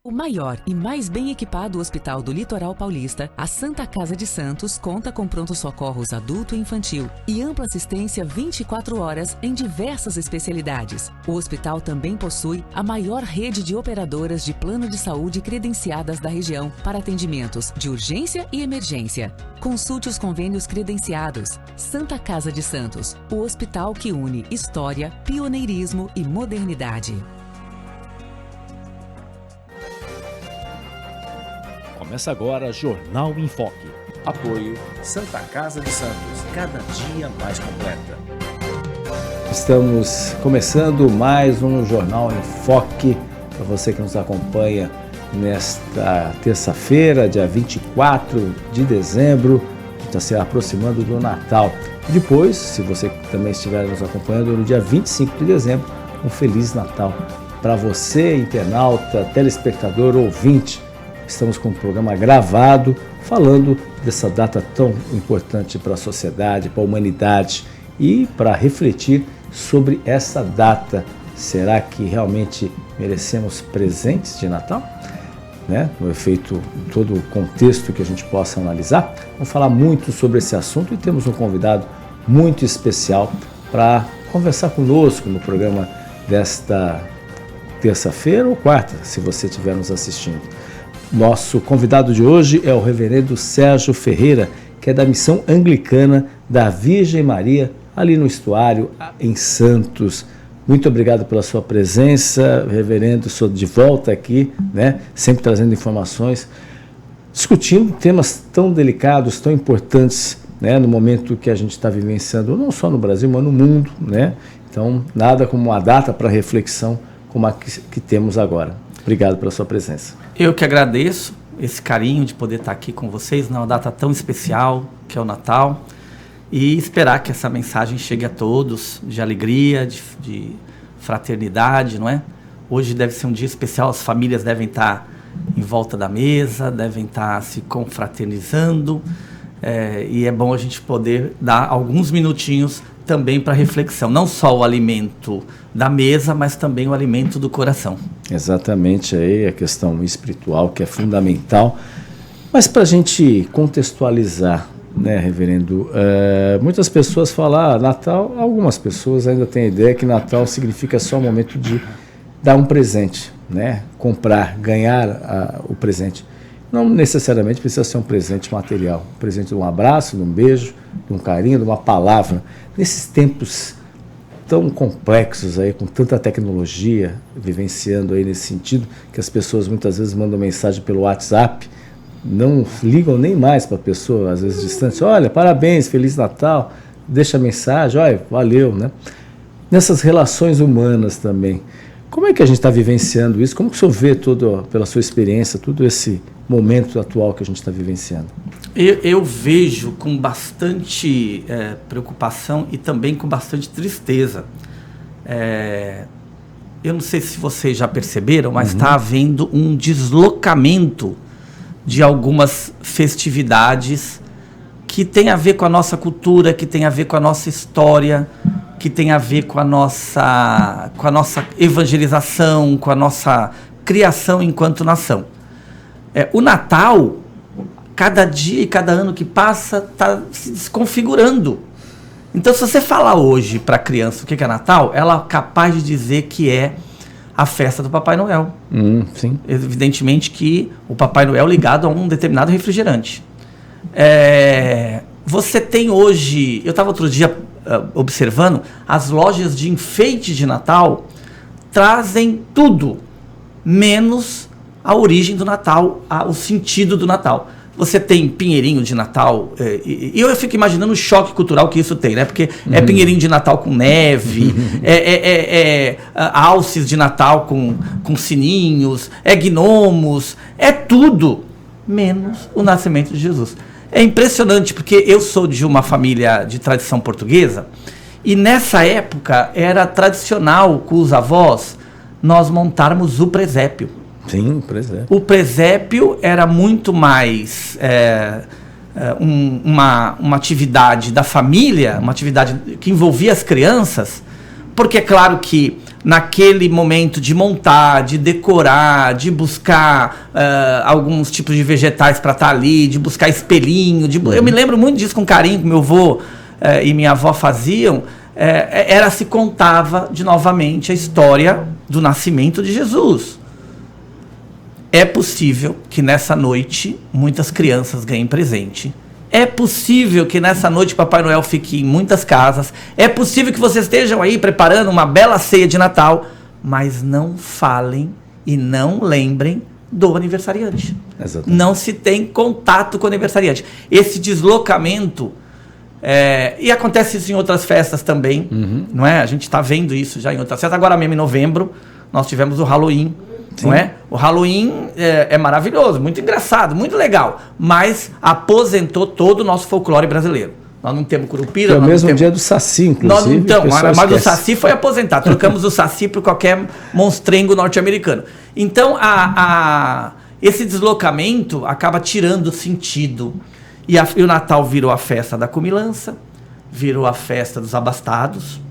O maior e mais bem equipado hospital do Litoral Paulista, a Santa Casa de Santos conta com pronto-socorros adulto e infantil e ampla assistência 24 horas em diversas especialidades. O hospital também possui a maior rede de operadoras de plano de saúde credenciadas da região para atendimentos de urgência e emergência. Consulte os convênios credenciados. Santa Casa de Santos, o hospital que une história, pioneirismo e modernidade. Começa agora Jornal em Foque. Apoio Santa Casa de Santos, cada dia mais completa. Estamos começando mais um Jornal em Foque para você que nos acompanha nesta terça-feira, dia 24 de dezembro, está se aproximando do Natal. Depois, se você também estiver nos acompanhando no dia 25 de dezembro, um Feliz Natal para você, internauta, telespectador, ouvinte. Estamos com um programa gravado falando dessa data tão importante para a sociedade, para a humanidade e para refletir sobre essa data. Será que realmente merecemos presentes de Natal? No efeito, todo o contexto que a gente possa analisar. Vamos falar muito sobre esse assunto e temos um convidado muito especial para conversar conosco no programa desta terça-feira ou quarta, se você estiver nos assistindo. Nosso convidado de hoje é o reverendo Sérgio Ferreira, que é da Missão Anglicana da Virgem Maria, ali no Estuário, em Santos. Muito obrigado pela sua presença, reverendo, sou de volta aqui, sempre trazendo informações, discutindo temas tão delicados, tão importantes, no momento que a gente está vivenciando, não só no Brasil, mas no mundo, Então, nada como uma data para reflexão como a que temos agora. Obrigado pela sua presença. Eu que agradeço esse carinho de poder estar aqui com vocês numa data tão especial que é o Natal e esperar que essa mensagem chegue a todos de alegria, de fraternidade, não é? Hoje deve ser um dia especial, as famílias devem estar em volta da mesa, devem estar se confraternizando e é bom a gente poder dar alguns minutinhos também para reflexão, não só o alimento da mesa, mas também o alimento do coração. Exatamente, aí a questão espiritual que é fundamental, mas para a gente contextualizar, reverendo, muitas pessoas falam, Natal, algumas pessoas ainda têm a ideia que Natal significa só o momento de dar um presente, comprar, ganhar o presente. Não necessariamente precisa ser um presente material, um presente de um abraço, de um beijo, de um carinho, de uma palavra. Nesses tempos tão complexos aí, com tanta tecnologia, vivenciando aí nesse sentido, que as pessoas muitas vezes mandam mensagem pelo WhatsApp, não ligam nem mais para a pessoa, às vezes distante, olha, parabéns, Feliz Natal, deixa a mensagem, olha, valeu, Nessas relações humanas também, como é que a gente está vivenciando isso? Como que o senhor vê pela sua experiência, todo esse momento atual que a gente está vivenciando? Eu vejo com bastante preocupação e também com bastante tristeza. Eu não sei se vocês já perceberam, mas está havendo um deslocamento de algumas festividades que tem a ver com a nossa cultura, que tem a ver com a nossa história, que tem a ver com a nossa evangelização, com a nossa criação enquanto nação. O Natal, cada dia e cada ano que passa, está se desconfigurando. Então, se você falar hoje para a criança o que é Natal, ela é capaz de dizer que é a festa do Papai Noel. Sim. Evidentemente que o Papai Noel ligado a um determinado refrigerante. Você tem hoje, eu estava outro dia observando, as lojas de enfeite de Natal trazem tudo, menos a origem do Natal, o sentido do Natal. Você tem pinheirinho de Natal, e eu fico imaginando o choque cultural que isso tem, Porque é pinheirinho de Natal com neve, alces de Natal com sininhos, gnomos, é tudo, menos o nascimento de Jesus. É impressionante, porque eu sou de uma família de tradição portuguesa, e nessa época era tradicional com os avós nós montarmos o presépio. Sim, o presépio. O presépio era muito mais uma atividade da família, uma atividade que envolvia as crianças, porque é claro que naquele momento de montar, de decorar, de buscar alguns tipos de vegetais para estar ali, de buscar espelhinho. Eu me lembro muito disso com carinho, que meu avô e minha avó faziam. Se contava novamente a história do nascimento de Jesus. É possível que nessa noite muitas crianças ganhem presente. É possível que nessa noite Papai Noel fique em muitas casas. É possível que vocês estejam aí preparando uma bela ceia de Natal, mas não falem e não lembrem do aniversariante. Exatamente. Não se tem contato com o aniversariante. Esse deslocamento, e acontece isso em outras festas também, não é? A gente está vendo isso já em outras festas. Agora mesmo em novembro, nós tivemos o Halloween. Sim. Não é? O Halloween é maravilhoso, muito engraçado, muito legal, mas aposentou todo o nosso folclore brasileiro. Nós não temos Curupira. É o mesmo dia do Saci, inclusive. Nós não temos, mas o Saci foi aposentado. Trocamos o Saci por qualquer monstrengo norte-americano. Então, esse deslocamento acaba tirando o sentido. E o Natal virou a festa da comilança, virou a festa dos abastados,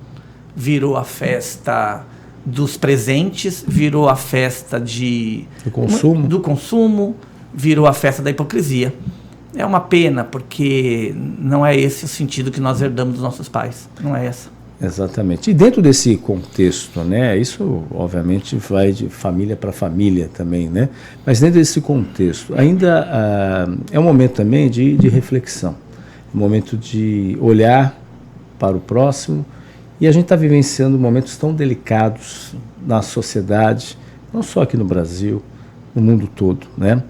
virou a festa dos presentes, virou a festa do consumo, virou a festa da hipocrisia. É uma pena, porque não é esse o sentido que nós herdamos dos nossos pais. Não é essa. Exatamente. E dentro desse contexto, né, isso obviamente vai de família para família também, né? Mas dentro desse contexto, ainda é um momento também de reflexão. Um momento de olhar para o próximo. E a gente está vivenciando momentos tão delicados na sociedade, não só aqui no Brasil, no mundo todo, né?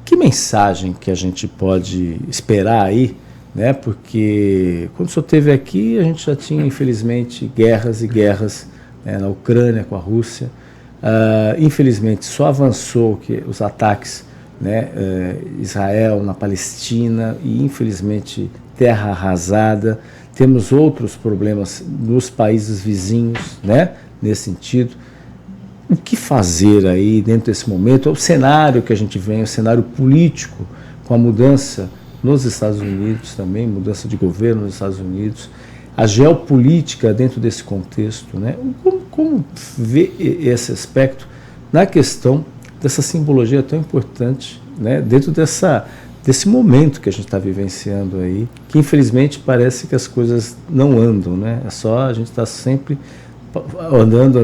Que mensagem que a gente pode esperar aí, né? Porque quando o senhor esteve aqui, a gente já tinha, infelizmente, guerras e guerras, né, na Ucrânia com a Rússia. Infelizmente, só avançou os ataques, né, Israel na Palestina e, infelizmente, terra arrasada. Temos outros problemas nos países vizinhos, né, nesse sentido. O que fazer aí dentro desse momento? É o cenário que a gente vem, o cenário político, com a mudança nos Estados Unidos também, mudança de governo nos Estados Unidos, a geopolítica dentro desse contexto, né? Como ver esse aspecto na questão dessa simbologia tão importante, né, dentro desse momento que a gente está vivenciando aí, que infelizmente parece que as coisas não andam, né? É só a gente estar sempre andando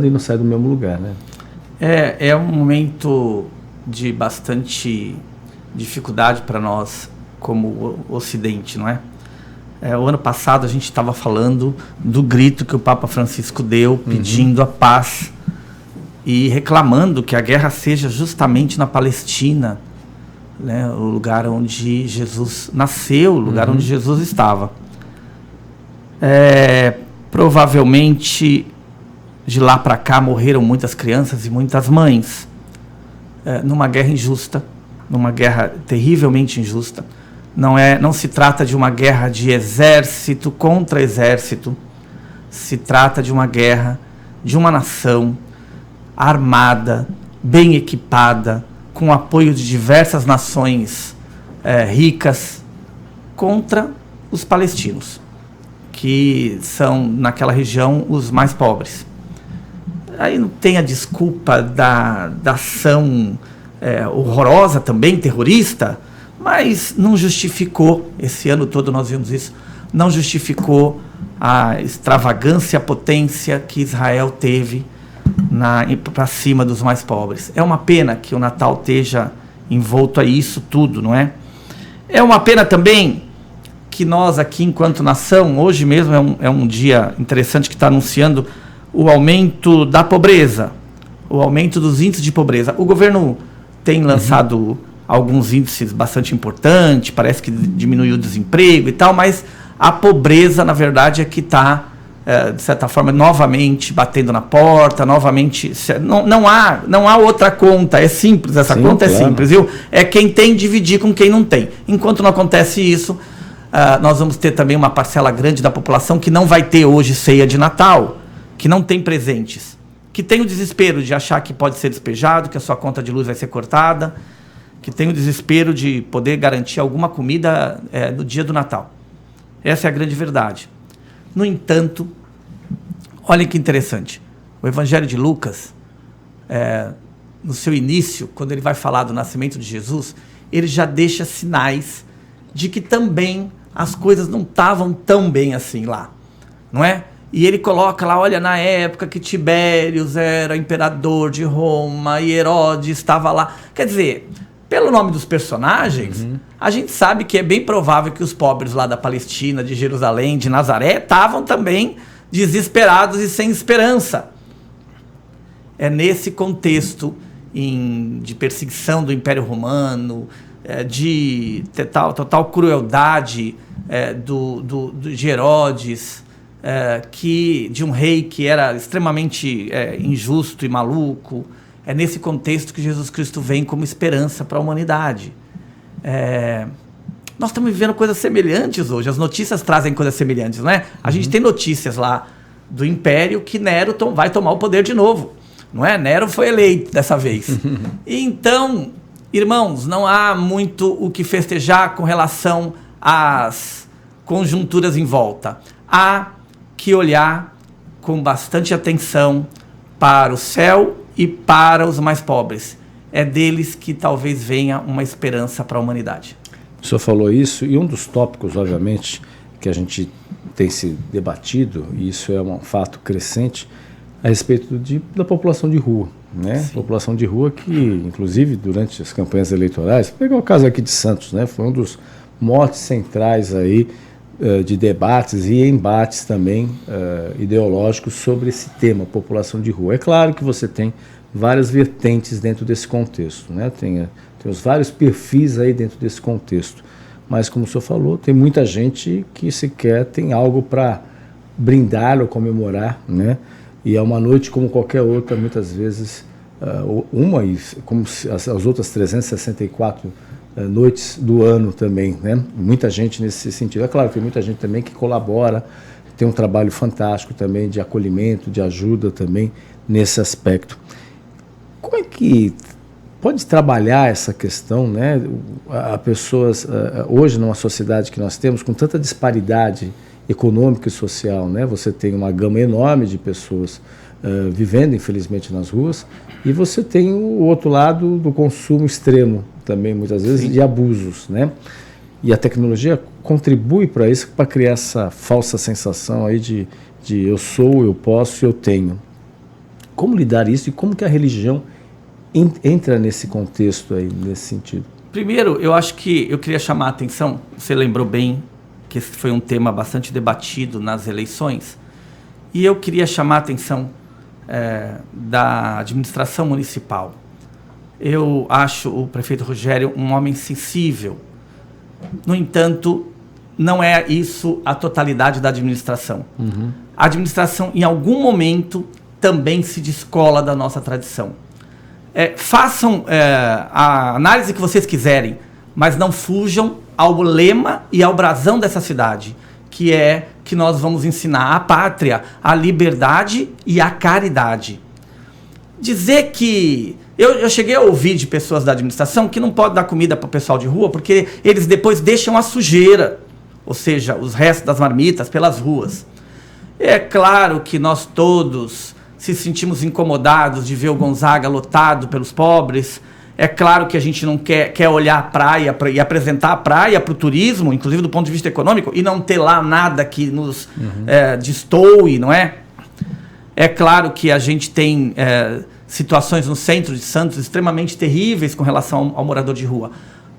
e não sai do mesmo lugar, né? É um momento de bastante dificuldade para nós como Ocidente, não é? O ano passado a gente estava falando do grito que o Papa Francisco deu pedindo a paz e reclamando que a guerra seja justamente na Palestina, né, o lugar onde Jesus nasceu, o lugar onde Jesus estava. Provavelmente de lá para cá morreram muitas crianças e muitas mães, numa guerra injusta, numa guerra terrivelmente injusta. Não se trata de uma guerra de exército contra exército, se trata de uma guerra de uma nação armada, bem equipada, com o apoio de diversas nações ricas, contra os palestinos, que são, naquela região, os mais pobres. Aí não tem a desculpa da ação horrorosa também, terrorista, mas não justificou, esse ano todo nós vimos isso, não justificou a extravagância, a potência que Israel teve para cima dos mais pobres. É uma pena que o Natal esteja envolto a isso tudo, não é? É uma pena também que nós aqui, enquanto nação, hoje mesmo é um dia interessante que está anunciando o aumento da pobreza, o aumento dos índices de pobreza. O governo tem lançado alguns índices bastante importantes, parece que diminuiu o desemprego e tal, mas a pobreza, na verdade, é que está, de certa forma, novamente batendo na porta, novamente... Não há outra conta, é simples, essa Sim, conta claro. É simples, viu? É quem tem dividir com quem não tem. Enquanto não acontece isso, nós vamos ter também uma parcela grande da população que não vai ter hoje ceia de Natal, que não tem presentes, que tem o desespero de achar que pode ser despejado, que a sua conta de luz vai ser cortada, que tem o desespero de poder garantir alguma comida no dia do Natal. Essa é a grande verdade. No entanto, olha que interessante, O Evangelho de Lucas, no seu início, quando ele vai falar do nascimento de Jesus, ele já deixa sinais de que também as coisas não estavam tão bem assim lá, não é? E ele coloca lá, olha, na época que Tibérios era imperador de Roma e Herodes estava lá. Quer dizer, pelo nome dos personagens, a gente sabe que é bem provável que os pobres lá da Palestina, de Jerusalém, de Nazaré, estavam também desesperados e sem esperança. É nesse contexto de perseguição do Império Romano, de total crueldade de Herodes, de um rei que era extremamente injusto e maluco. É nesse contexto que Jesus Cristo vem como esperança para a humanidade. Nós estamos vivendo coisas semelhantes hoje, as notícias trazem coisas semelhantes, não é? A gente tem notícias lá do Império que Nero vai tomar o poder de novo, não é? Nero foi eleito dessa vez. Então, irmãos, não há muito o que festejar com relação às conjunturas em volta. Há que olhar com bastante atenção para o céu e para os mais pobres. É deles que talvez venha uma esperança para a humanidade. O senhor falou isso, e um dos tópicos, obviamente, que a gente tem se debatido, e isso é um fato crescente, a respeito da população de rua, né? Sim. População de rua que, inclusive, durante as campanhas eleitorais, pegar o caso aqui de Santos, né? Foi um dos motes centrais aí de debates e embates também ideológicos sobre esse tema, população de rua. É claro que você tem várias vertentes dentro desse contexto, né? Tem os vários perfis aí dentro desse contexto, mas como o senhor falou, tem muita gente que sequer tem algo para brindar ou comemorar, né? E é uma noite como qualquer outra, muitas vezes, como as outras 364 noites do ano também, né? Muita gente nesse sentido. É claro que tem muita gente também que colabora, tem um trabalho fantástico também de acolhimento, de ajuda também nesse aspecto. Como é que pode trabalhar essa questão, né? A pessoas, hoje numa sociedade que nós temos com tanta disparidade econômica e social, né? Você tem uma gama enorme de pessoas vivendo, infelizmente, nas ruas, e você tem o outro lado do consumo extremo também, muitas vezes, Sim. de abusos, né? E a tecnologia contribui para isso, para criar essa falsa sensação aí de eu sou, eu posso, eu tenho. Como lidar isso e como que a religião entra nesse contexto aí, nesse sentido? Primeiro, eu acho que eu queria chamar a atenção, você lembrou bem que esse foi um tema bastante debatido nas eleições, e eu queria chamar a atenção da administração municipal. Eu acho o prefeito Rogério um homem sensível. No entanto, não é isso a totalidade da administração. Uhum. A administração, em algum momento, também se descola da nossa tradição. Façam a análise que vocês quiserem, mas não fujam ao lema e ao brasão dessa cidade, que é que nós vamos ensinar a pátria, a liberdade e a caridade. Dizer que... Eu cheguei a ouvir de pessoas da administração que não pode dar comida para o pessoal de rua porque eles depois deixam a sujeira, ou seja, os restos das marmitas pelas ruas. É claro que nós todos se sentimos incomodados de ver o Gonzaga lotado pelos pobres. É claro que a gente não quer olhar a praia e apresentar a praia para o turismo, inclusive do ponto de vista econômico, e não ter lá nada que nos destoe, não é? É claro que a gente tem situações no centro de Santos extremamente terríveis com relação ao morador de rua,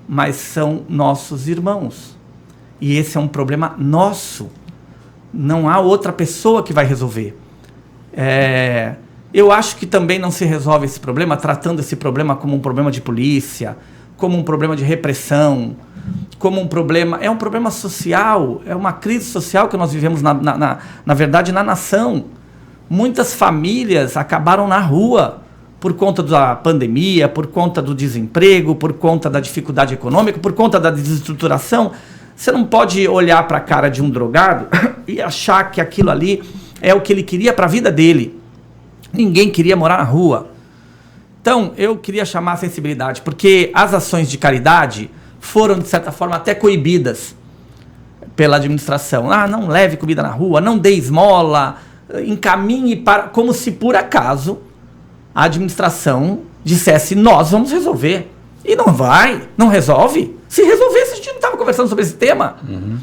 mas são nossos irmãos. E esse é um problema nosso. Não há outra pessoa que vai resolver. Eu acho que também não se resolve esse problema tratando esse problema como um problema de polícia, como um problema de repressão, como um problema... É um problema social, é uma crise social que nós vivemos, na verdade, na nação. Muitas famílias acabaram na rua por conta da pandemia, por conta do desemprego, por conta da dificuldade econômica, por conta da desestruturação. Você não pode olhar para a cara de um drogado e achar que aquilo ali é o que ele queria para a vida dele. Ninguém queria morar na rua. Então, eu queria chamar a sensibilidade, porque as ações de caridade foram, de certa forma, até coibidas pela administração. Não leve comida na rua, não dê esmola, encaminhe para, como se por acaso a administração dissesse, nós vamos resolver. E não vai, não resolve. Se resolvesse, a gente não estava conversando sobre esse tema.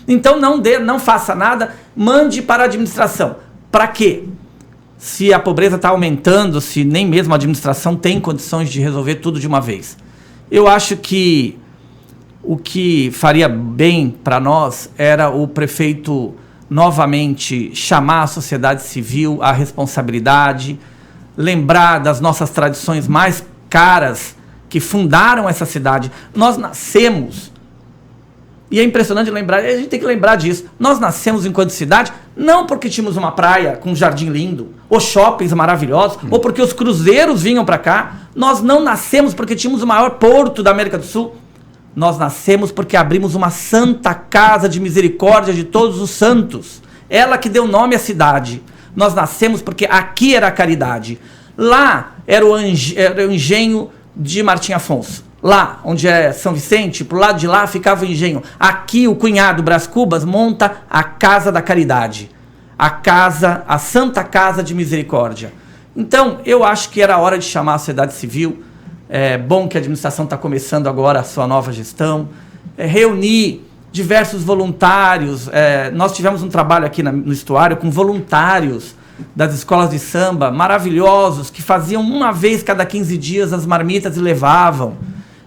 Então não faça nada, mande para a administração. Para quê? Se a pobreza está aumentando, se nem mesmo a administração tem condições de resolver tudo de uma vez. Eu acho que o que faria bem para nós era o prefeito novamente chamar a sociedade civil à responsabilidade, lembrar das nossas tradições mais caras que fundaram essa cidade. Nós nascemos, e é impressionante lembrar, a gente tem que lembrar disso, nós nascemos enquanto cidade, não porque tínhamos uma praia com um jardim lindo, ou shoppings maravilhosos, ou porque os cruzeiros vinham para cá. Nós não nascemos porque tínhamos o maior porto da América do Sul. Nós nascemos porque abrimos uma Santa Casa de Misericórdia de Todos os Santos. Ela que deu nome à cidade. Nós nascemos porque aqui era a caridade. Lá era o engenho de Martim Afonso. Lá, onde é São Vicente, pro lado de lá ficava o engenho. Aqui o cunhado Brás Cubas monta a Casa da Caridade. A Santa Casa de Misericórdia. Então, eu acho que era hora de chamar a sociedade civil. É bom que a administração está começando agora a sua nova gestão. Reunir diversos voluntários. Nós tivemos um trabalho aqui no Estuário com voluntários das escolas de samba, maravilhosos, que faziam uma vez cada 15 dias as marmitas e levavam.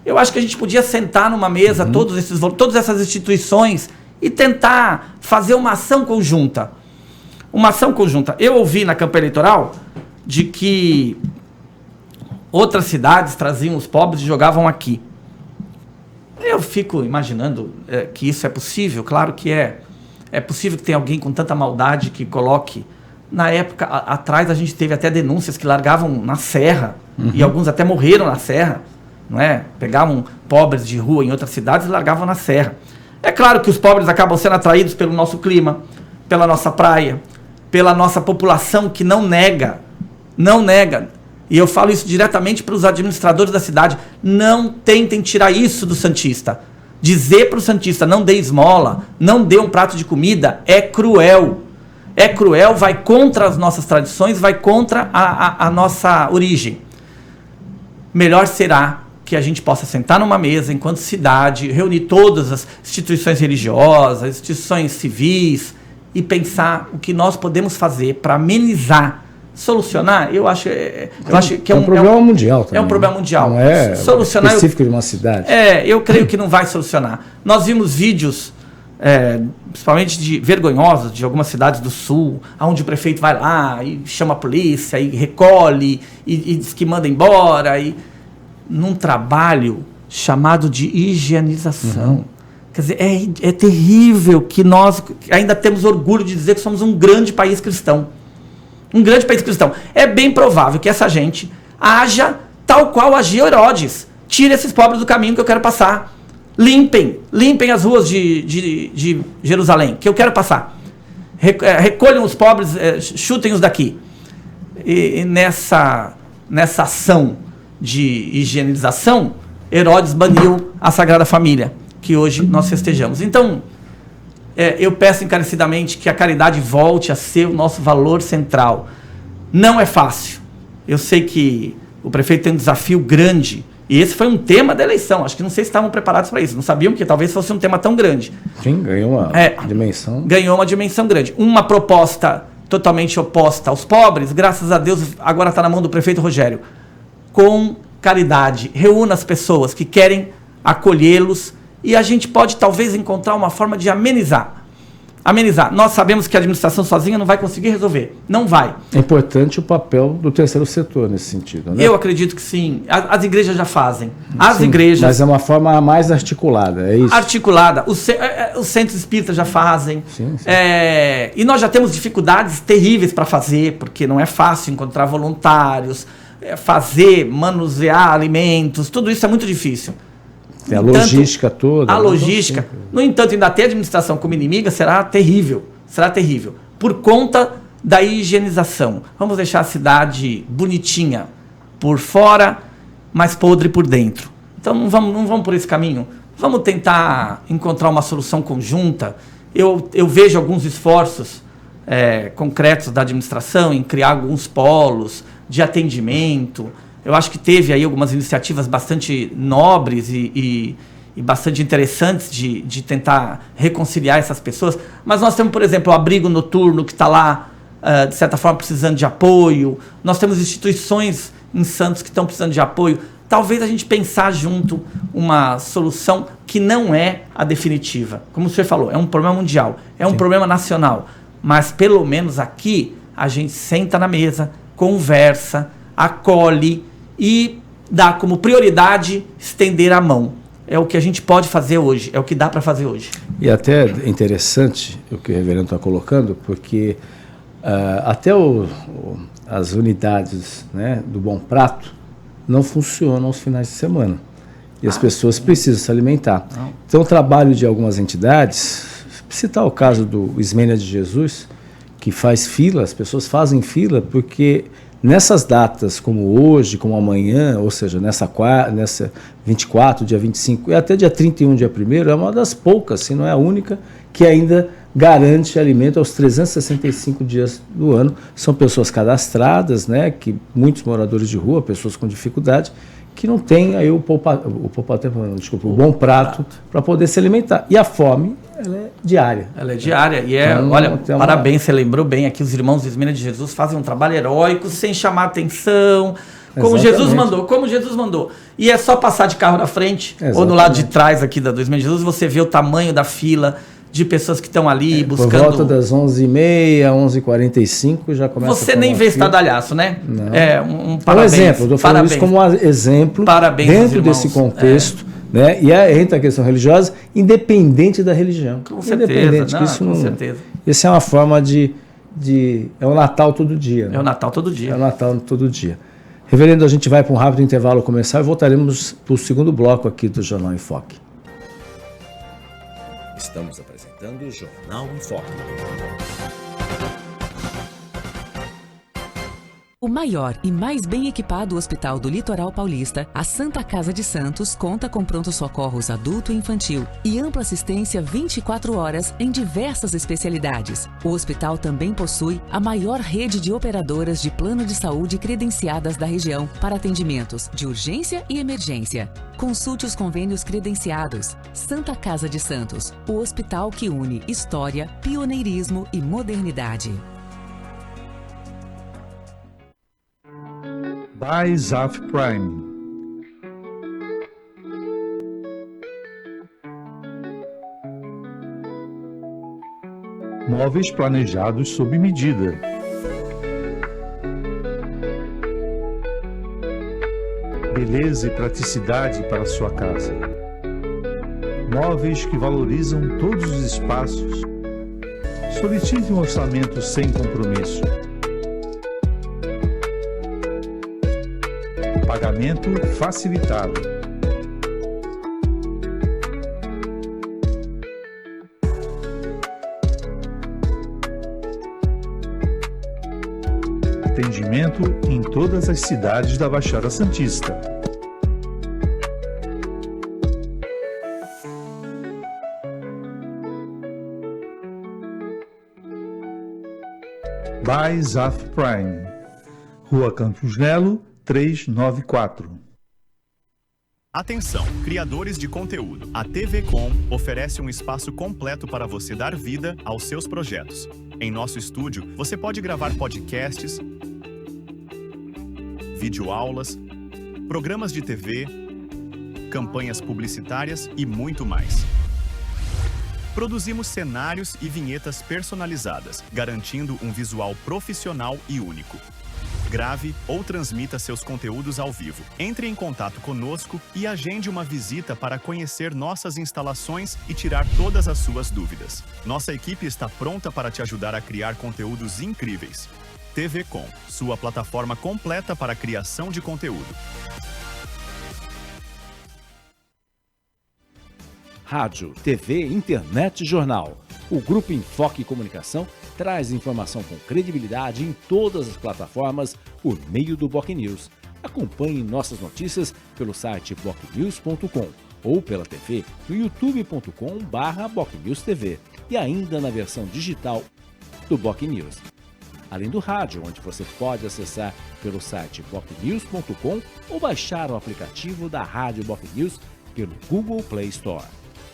Eu acho que a gente podia sentar numa mesa, todas essas instituições, e tentar fazer uma ação conjunta. Uma ação conjunta. Eu ouvi na campanha eleitoral de que outras cidades traziam os pobres e jogavam aqui. Eu fico imaginando que isso é possível. Claro que é. É possível que tenha alguém com tanta maldade que coloque. Na época, atrás, a gente teve até denúncias que largavam na serra, e alguns até morreram na serra, não é? Pegavam pobres de rua em outras cidades e largavam na serra. É claro que os pobres acabam sendo atraídos pelo nosso clima, pela nossa praia, pela nossa população que não nega. E eu falo isso diretamente para os administradores da cidade. Não tentem tirar isso do santista. Dizer para o santista, não dê esmola, não dê um prato de comida, é cruel. É cruel, vai contra as nossas tradições, vai contra a nossa origem. Melhor será que a gente possa sentar numa mesa, enquanto cidade, reunir todas as instituições religiosas, instituições civis, e pensar o que nós podemos fazer para amenizar, solucionar. Eu acho que é um problema mundial também. É um problema mundial. Não é solucionar, específico de uma cidade. Eu creio que não vai solucionar. Nós vimos vídeos, principalmente vergonhosos, de algumas cidades do sul, onde o prefeito vai lá e chama a polícia, e recolhe, e diz que manda embora, e num trabalho chamado de higienização. Quer dizer, é terrível que nós ainda temos orgulho de dizer que somos um grande país cristão. Um grande país cristão. É bem provável que essa gente haja tal qual agia Herodes. Tire esses pobres do caminho que eu quero passar. Limpem as ruas de Jerusalém, que eu quero passar. Recolham os pobres, chutem-os daqui. E nessa ação de higienização, Herodes baniu a Sagrada Família, que hoje nós festejamos. Então, eu peço encarecidamente que a caridade volte a ser o nosso valor central. Não é fácil. Eu sei que o prefeito tem um desafio grande, e esse foi um tema da eleição. Acho que não sei se estavam preparados para isso. Não sabiam que talvez fosse um tema tão grande. Sim, ganhou uma dimensão. Ganhou uma dimensão grande. Uma proposta totalmente oposta aos pobres, graças a Deus, agora está na mão do prefeito Rogério. Com caridade, reúna as pessoas que querem acolhê-los, e a gente pode talvez encontrar uma forma de amenizar. Nós sabemos que a administração sozinha não vai conseguir resolver. Não vai. É importante o papel do terceiro setor nesse sentido, né? Eu acredito que sim. As igrejas já fazem. Mas é uma forma mais articulada, é isso? Articulada. Os centros espíritas já fazem. Sim. E nós já temos dificuldades terríveis para fazer, porque não é fácil encontrar voluntários, manusear alimentos, tudo isso é muito difícil. Tem a logística toda. A logística. No entanto, ainda ter administração como inimiga será terrível. Será terrível. Por conta da higienização. Vamos deixar a cidade bonitinha por fora, mas podre por dentro. Então não vamos por esse caminho. Vamos tentar encontrar uma solução conjunta. Eu vejo alguns esforços concretos da administração, em criar alguns polos de atendimento. Eu acho que teve aí algumas iniciativas bastante nobres e bastante interessantes de tentar reconciliar essas pessoas. Mas nós temos, por exemplo, o abrigo noturno que está lá, de certa forma, precisando de apoio. Nós temos instituições em Santos que estão precisando de apoio. Talvez a gente pensar junto uma solução que não é a definitiva. Como o senhor falou, é um problema mundial, é um problema nacional. Mas, pelo menos aqui, a gente senta na mesa, conversa, acolhe e dá como prioridade estender a mão. É o que a gente pode fazer hoje, é o que dá para fazer hoje. E até é interessante o que o reverendo está colocando, porque até as unidades, né, do Bom Prato não funcionam aos finais de semana. E as pessoas precisam se alimentar. Então, o trabalho de algumas entidades, citar o caso do Ismênia de Jesus, que faz fila, as pessoas fazem fila porque nessas datas, como hoje, como amanhã, ou seja, nessa 24, dia 25 e até dia 31, dia 1º, é uma das poucas, se não é a única, que ainda garante alimento aos 365 dias do ano. São pessoas cadastradas, né, que muitos moradores de rua, pessoas com dificuldade, que não têm aí o Bom Prato para poder se alimentar. E a fome, ela é diária. Ela é diária. E olha, parabéns, você lembrou bem aqui, os irmãos do Ismênia de Jesus fazem um trabalho heróico, sem chamar atenção, como Jesus mandou. E é só passar de carro na frente, ou no lado de trás aqui do Ismênia de Jesus, você vê o tamanho da fila de pessoas que estão ali buscando... Por volta das 11h30, 11h45 já começa Você nem vê estardalhaço, né? Não. Parabéns. Um exemplo, eu estou falando isso como um exemplo dentro desse contexto, né? E entra a questão religiosa, independente da religião. Com certeza, com certeza. Isso é uma forma é o Natal todo dia. Né? É o Natal todo dia. É o Natal todo dia. Reverendo, a gente vai para um rápido intervalo comercial e voltaremos para o segundo bloco aqui do Jornal em Foque. Estamos apresentando o Jornal em Foque. O maior e mais bem equipado hospital do Litoral Paulista, a Santa Casa de Santos, conta com pronto-socorros adulto e infantil e ampla assistência 24 horas em diversas especialidades. O hospital também possui a maior rede de operadoras de plano de saúde credenciadas da região para atendimentos de urgência e emergência. Consulte os convênios credenciados. Santa Casa de Santos, o hospital que une história, pioneirismo e modernidade. By Zaf Prime. Móveis planejados sob medida. Beleza e praticidade para sua casa. Móveis que valorizam todos os espaços. Solicite um orçamento sem compromisso. Pagamento facilitado. Atendimento em todas as cidades da Baixada Santista. By Zaf Prime. Rua Campos Nelo, 394. Atenção, criadores de conteúdo. A TV Com oferece um espaço completo para você dar vida aos seus projetos. Em nosso estúdio, você pode gravar podcasts, videoaulas, programas de TV, campanhas publicitárias e muito mais. Produzimos cenários e vinhetas personalizadas, garantindo um visual profissional e único. Grave ou transmita seus conteúdos ao vivo. Entre em contato conosco e agende uma visita para conhecer nossas instalações e tirar todas as suas dúvidas. Nossa equipe está pronta para te ajudar a criar conteúdos incríveis. TV Com, sua plataforma completa para a criação de conteúdo. Rádio, TV, internet e jornal. O Grupo Enfoque Comunicação traz informação com credibilidade em todas as plataformas por meio do BocNews. Acompanhe nossas notícias pelo site bocnews.com ou pela TV no youtube.com/BocNewsTV e ainda na versão digital do BocNews. Além do rádio, onde você pode acessar pelo site bocnews.com ou baixar o aplicativo da Rádio BocNews pelo Google Play Store.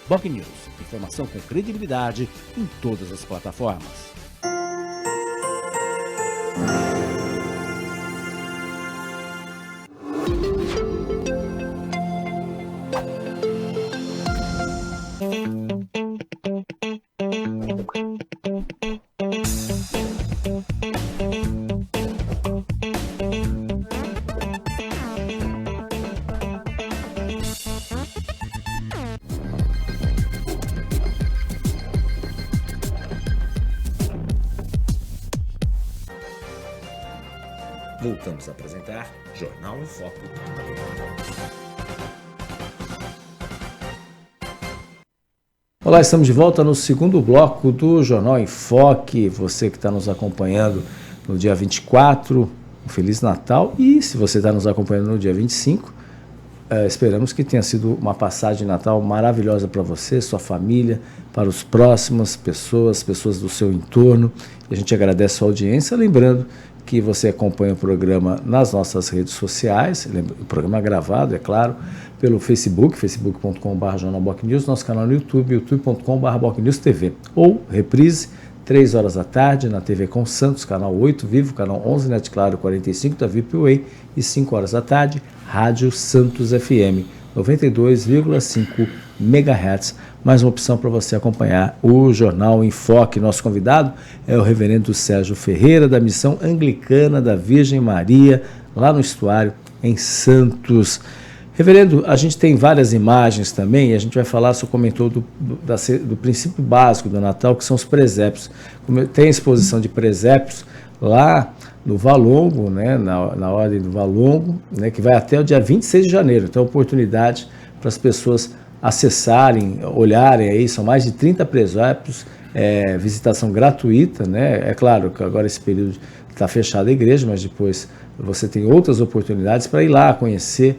BocNews, informação com credibilidade em todas as plataformas. Voltamos a apresentar Jornal em Foco. Olá, estamos de volta no segundo bloco do Jornal em Foque. Você que está nos acompanhando no dia 24, um Feliz Natal. E se você está nos acompanhando no dia 25, esperamos que tenha sido uma passagem de Natal maravilhosa para você, sua família, para os próximas pessoas do seu entorno. E a gente agradece a sua audiência, lembrando que você acompanha o programa nas nossas redes sociais, o programa é gravado, é claro, pelo Facebook, facebook.com/jornalbocnews, nosso canal no YouTube, youtube.com/bocnewstv, ou reprise, 3 horas da tarde, na TV com Santos, canal 8 Vivo, canal 11 Net Claro 45 da VIPWay, e 5 horas da tarde, Rádio Santos FM, 92,5 MHz, mais uma opção para você acompanhar o Jornal em Foque. Nosso convidado é o reverendo Sérgio Ferreira, da Missão Anglicana da Virgem Maria, lá no Estuário, em Santos. Reverendo, a gente tem várias imagens também, e a gente vai falar, você comentou do princípio básico do Natal, que são os presépios. Tem a exposição de presépios lá no Valongo, né, na ordem do Valongo, né, que vai até o dia 26 de janeiro. Então, oportunidade para as pessoas acessarem, olharem aí, são mais de 30 presépios, visitação gratuita, né? É claro que agora esse período está fechada a igreja, mas depois você tem outras oportunidades para ir lá conhecer,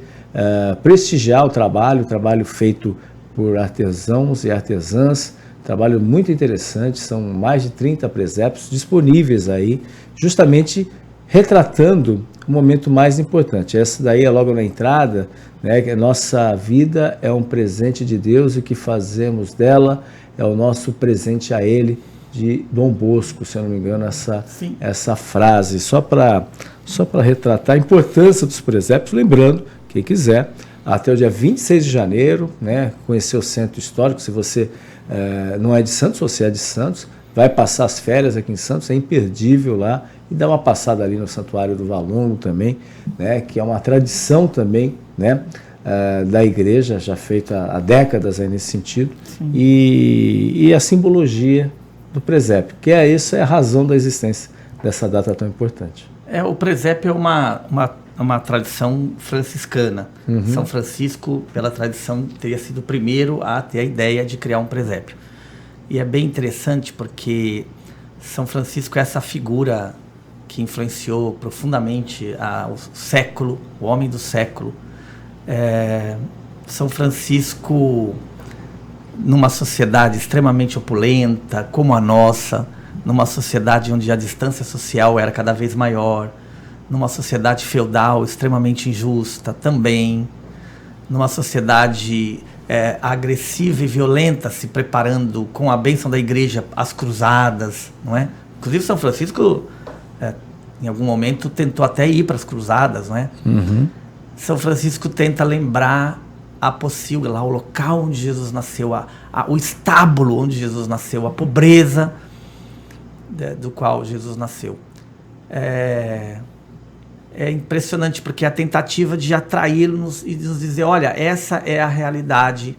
prestigiar o trabalho feito por artesãos e artesãs, trabalho muito interessante, são mais de 30 presépios disponíveis aí, justamente retratando o momento mais importante. Essa daí é logo na entrada, né, que a nossa vida é um presente de Deus e o que fazemos dela é o nosso presente a Ele, de Dom Bosco, se eu não me engano, essa frase, só para retratar a importância dos presépios, lembrando, quem quiser, até o dia 26 de janeiro, né, conhecer o Centro Histórico, se você não é de Santos, ou se é de Santos, vai passar as férias aqui em Santos, é imperdível lá, e dá uma passada ali no Santuário do Valongo também, né, que é uma tradição também, né, da igreja, já feita há décadas aí nesse sentido, e a simbologia do presépio, que isso é a razão da existência dessa data tão importante. O presépio é uma tradição franciscana. São Francisco, pela tradição, teria sido o primeiro a ter a ideia de criar um presépio. E é bem interessante porque São Francisco é essa figura que influenciou profundamente o século, o homem do século. São Francisco, numa sociedade extremamente opulenta, como a nossa, numa sociedade onde a distância social era cada vez maior, numa sociedade feudal extremamente injusta também, numa sociedade agressiva e violenta, se preparando com a bênção da igreja às cruzadas, não é? Inclusive São Francisco, em algum momento, tentou até ir para as cruzadas, não é? São Francisco tenta lembrar a possível, lá o local onde Jesus nasceu, o estábulo onde Jesus nasceu, a pobreza do qual Jesus nasceu. É impressionante porque a tentativa de atraí-los e de nos dizer, olha, essa é a realidade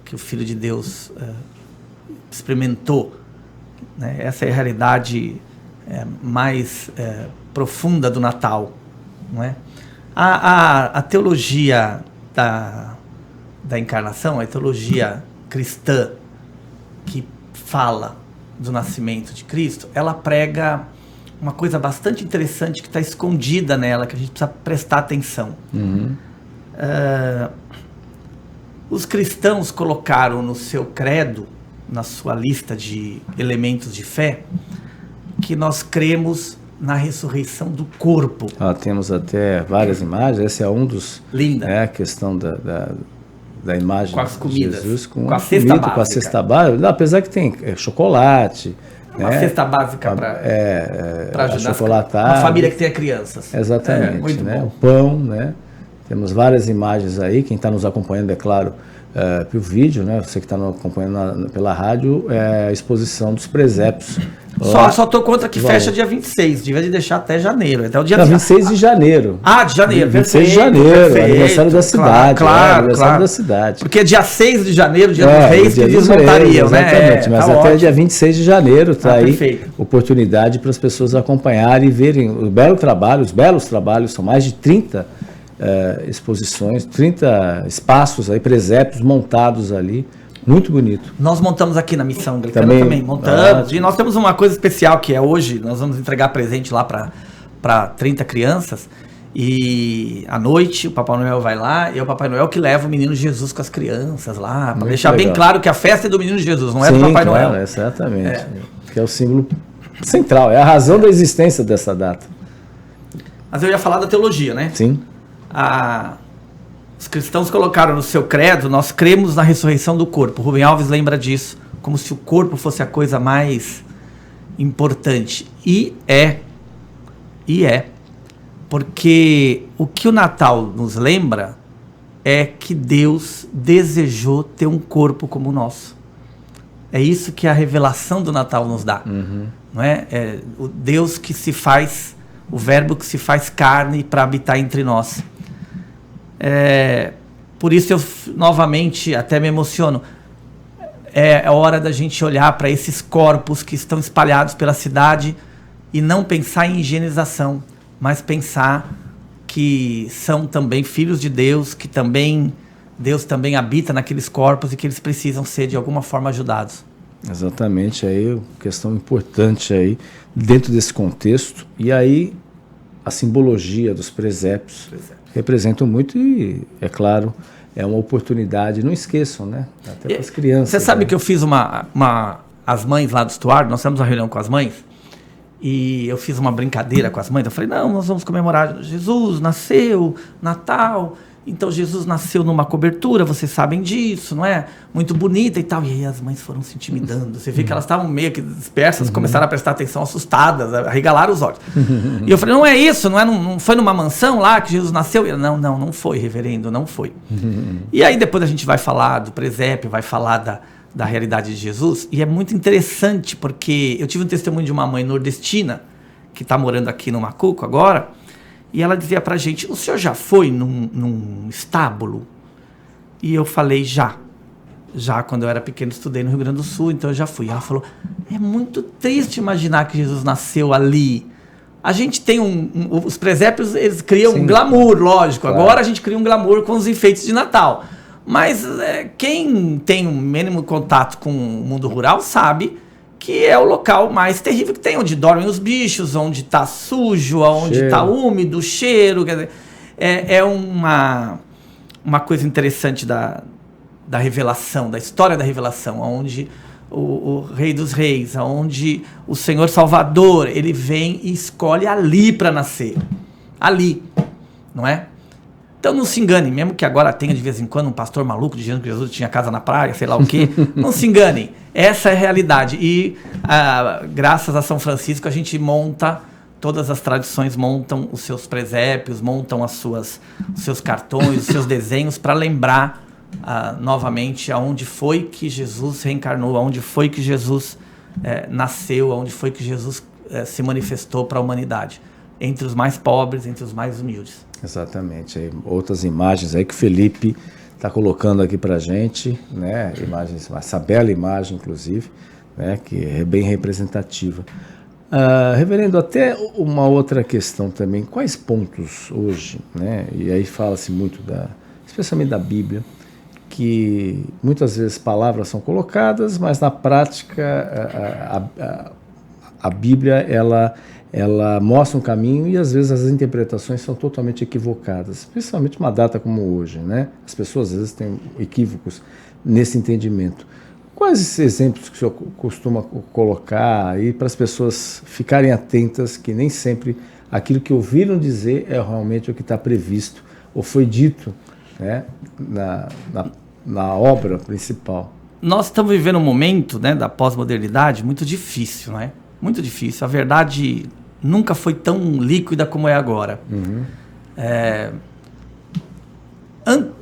que o Filho de Deus experimentou, né? Essa é a realidade mais profunda do Natal, não é? A teologia da encarnação, a teologia cristã que fala do nascimento de Cristo, ela prega uma coisa bastante interessante que está escondida nela, que a gente precisa prestar atenção. Os cristãos colocaram no seu credo, na sua lista de elementos de fé, que nós cremos na ressurreição do corpo. Temos até várias imagens, esse é um dos... Linda. A questão da imagem com as comidas, de Jesus, com a cesta básica. Com a cesta básica, apesar que tem chocolate... Uma cesta básica para ajudar uma família que tenha crianças. Exatamente. Muito bom. O pão, né? Temos várias imagens aí, quem está nos acompanhando, é claro, pelo vídeo, né? Você que está nos acompanhando pela rádio, a exposição dos presépios. Só estou contra que fecha dia 26, devia de deixar até janeiro, até o dia 26 de janeiro. De janeiro, 26 de janeiro, aniversário da cidade. Claro. Da cidade. Porque dia 6 de janeiro, dia dos reis, que desmontariam, né? Exatamente, mas até dia 26 de janeiro está aí perfeito. Oportunidade para as pessoas acompanharem e verem os belos trabalhos, são mais de 30 exposições, 30 espaços aí, presépios montados ali. Muito bonito. Nós montamos aqui na Missão Anglicana também montamos. E nós temos uma coisa especial que é hoje, nós vamos entregar presente lá para 30 crianças. E à noite o Papai Noel vai lá e é o Papai Noel que leva o Menino Jesus com as crianças lá. Para deixar bem claro que a festa é do Menino Jesus, não é do Papai Noel. Exatamente. Que é o símbolo central, é a razão da existência dessa data. Mas eu ia falar da teologia, né? Sim. Os cristãos colocaram no seu credo, nós cremos na ressurreição do corpo. Rubem Alves lembra disso, como se o corpo fosse a coisa mais importante. E é. Porque o que o Natal nos lembra é que Deus desejou ter um corpo como o nosso. É isso que a revelação do Natal nos dá. Não é? É o Deus que se faz, o verbo que se faz carne para habitar entre nós. Por isso eu novamente até me emociono. É hora da gente olhar para esses corpos que estão espalhados pela cidade e não pensar em higienização, mas pensar que são também filhos de Deus, que Deus também habita naqueles corpos e que eles precisam ser de alguma forma ajudados. Exatamente, aí questão importante aí dentro desse contexto. E aí a simbologia dos presépios representam muito e, é claro, é uma oportunidade, não esqueçam, né? Até para as crianças. Você sabe que eu fiz as mães lá do estuário, nós temos uma reunião com as mães, e eu fiz uma brincadeira com as mães, eu falei, não, nós vamos comemorar, Jesus nasceu, Natal, então Jesus nasceu numa cobertura, vocês sabem disso, não é? Muito bonita e tal. E aí as mães foram se intimidando. Você vê que elas estavam meio que dispersas, começaram a prestar atenção, assustadas, arregalaram os olhos. E eu falei, não é isso, não foi numa mansão lá que Jesus nasceu? E ela, não foi, reverendo, não foi. E aí depois a gente vai falar do presépio, vai falar da realidade de Jesus. E é muito interessante, porque eu tive um testemunho de uma mãe nordestina, que está morando aqui no Macuco agora, e ela dizia pra gente, o senhor já foi num estábulo? E eu falei, já quando eu era pequeno estudei no Rio Grande do Sul, então eu já fui. Ela falou, é muito triste imaginar que Jesus nasceu ali. A gente tem os presépios, eles criam um glamour, lógico. Claro. Agora a gente cria um glamour com os enfeites de Natal. Mas quem tem um mínimo contato com o mundo rural sabe que é o local mais terrível que tem, onde dormem os bichos, onde está sujo, onde está úmido, cheiro. Quer dizer, é uma coisa interessante da revelação, da história da revelação, onde o Rei dos Reis, onde o Senhor Salvador, ele vem e escolhe ali para nascer. Ali, não é? Então não se engane, mesmo que agora tenha de vez em quando um pastor maluco dizendo que Jesus tinha casa na praia, sei lá o quê, não se enganem, essa é a realidade. E graças a São Francisco a gente monta, todas as tradições montam os seus presépios, montam os seus cartões, os seus desenhos para lembrar novamente aonde foi que Jesus reencarnou, aonde foi que Jesus nasceu, aonde foi que Jesus se manifestou para a humanidade, entre os mais pobres, entre os mais humildes. Exatamente, aí, outras imagens aí que o Felipe está colocando aqui para a gente, né? Imagens, essa bela imagem, inclusive, né? Que é bem representativa. Reverendo, até uma outra questão também, quais pontos hoje, né? E aí fala-se muito, especialmente da Bíblia, que muitas vezes palavras são colocadas, mas na prática a Bíblia, ela mostra um caminho e às vezes as interpretações são totalmente equivocadas, principalmente uma data como hoje, né? As pessoas às vezes têm equívocos nesse entendimento. Quais esses exemplos que o senhor costuma colocar aí para as pessoas ficarem atentas que nem sempre aquilo que ouviram dizer é realmente o que está previsto ou foi dito, né, na obra principal? Nós estamos vivendo um momento, né, da pós-modernidade muito difícil, né? Muito difícil. A verdade nunca foi tão líquida como é agora. Uhum.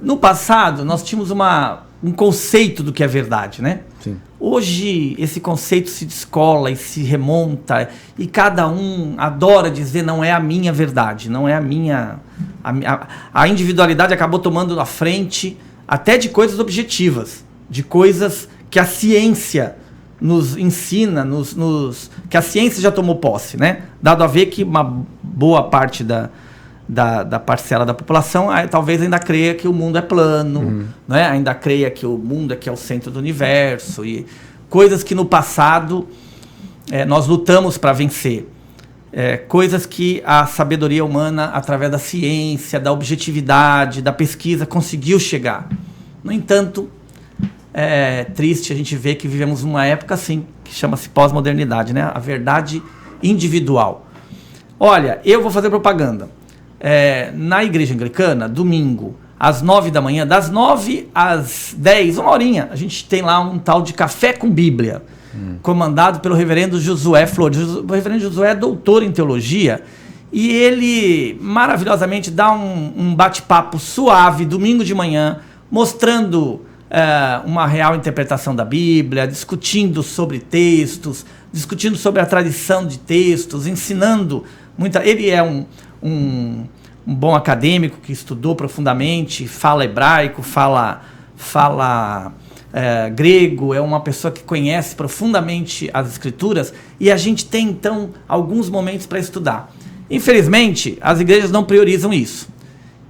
No passado, nós tínhamos um conceito do que é verdade, né? Sim. Hoje, esse conceito se descola e se remonta, e cada um adora dizer não é a minha verdade, não é a minha... A individualidade acabou tomando a frente até de coisas objetivas, de coisas que a ciência nos ensina, que a ciência já tomou posse, né? Dado a ver que uma boa parte da parcela da população talvez ainda creia que o mundo é plano, né? Ainda creia que o mundo é o centro do universo, e coisas que no passado nós lutamos para vencer. Coisas que a sabedoria humana, através da ciência, da objetividade, da pesquisa, conseguiu chegar. No entanto, é triste a gente ver que vivemos uma época assim, que chama-se pós-modernidade, né? A verdade individual. Olha, eu vou fazer propaganda. Na igreja anglicana, domingo, às 9 da manhã, das 9 às 10, uma horinha, a gente tem lá um tal de Café com Bíblia, comandado pelo reverendo Josué Flores. O reverendo Josué é doutor em teologia, e ele maravilhosamente dá um bate-papo suave, domingo de manhã, mostrando uma real interpretação da Bíblia, discutindo sobre textos, discutindo sobre a tradição de textos, ensinando ele é um bom acadêmico que estudou profundamente, fala hebraico, fala grego, é uma pessoa que conhece profundamente as escrituras, e a gente tem então alguns momentos para estudar. Infelizmente, as igrejas não priorizam isso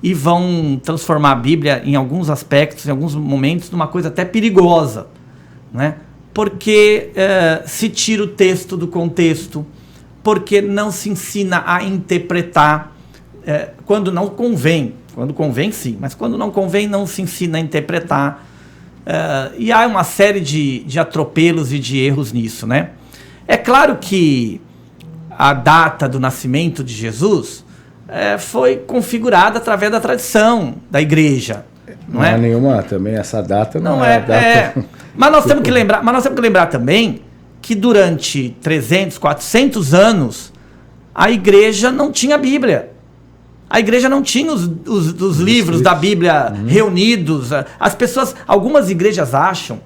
e vão transformar a Bíblia em alguns aspectos, em alguns momentos, numa coisa até perigosa, né? Porque se tira o texto do contexto, porque não se ensina a interpretar, quando não convém. Quando convém, sim, mas quando não convém, não se ensina a interpretar. E há uma série de atropelos e de erros nisso, né? É claro que a data do nascimento de Jesus foi configurada através da tradição da igreja. Não é nenhuma também, essa data não é data... Mas nós temos que lembrar também que durante 300, 400 anos, a igreja não tinha Bíblia. A igreja não tinha os livros da Bíblia reunidos. Algumas igrejas acham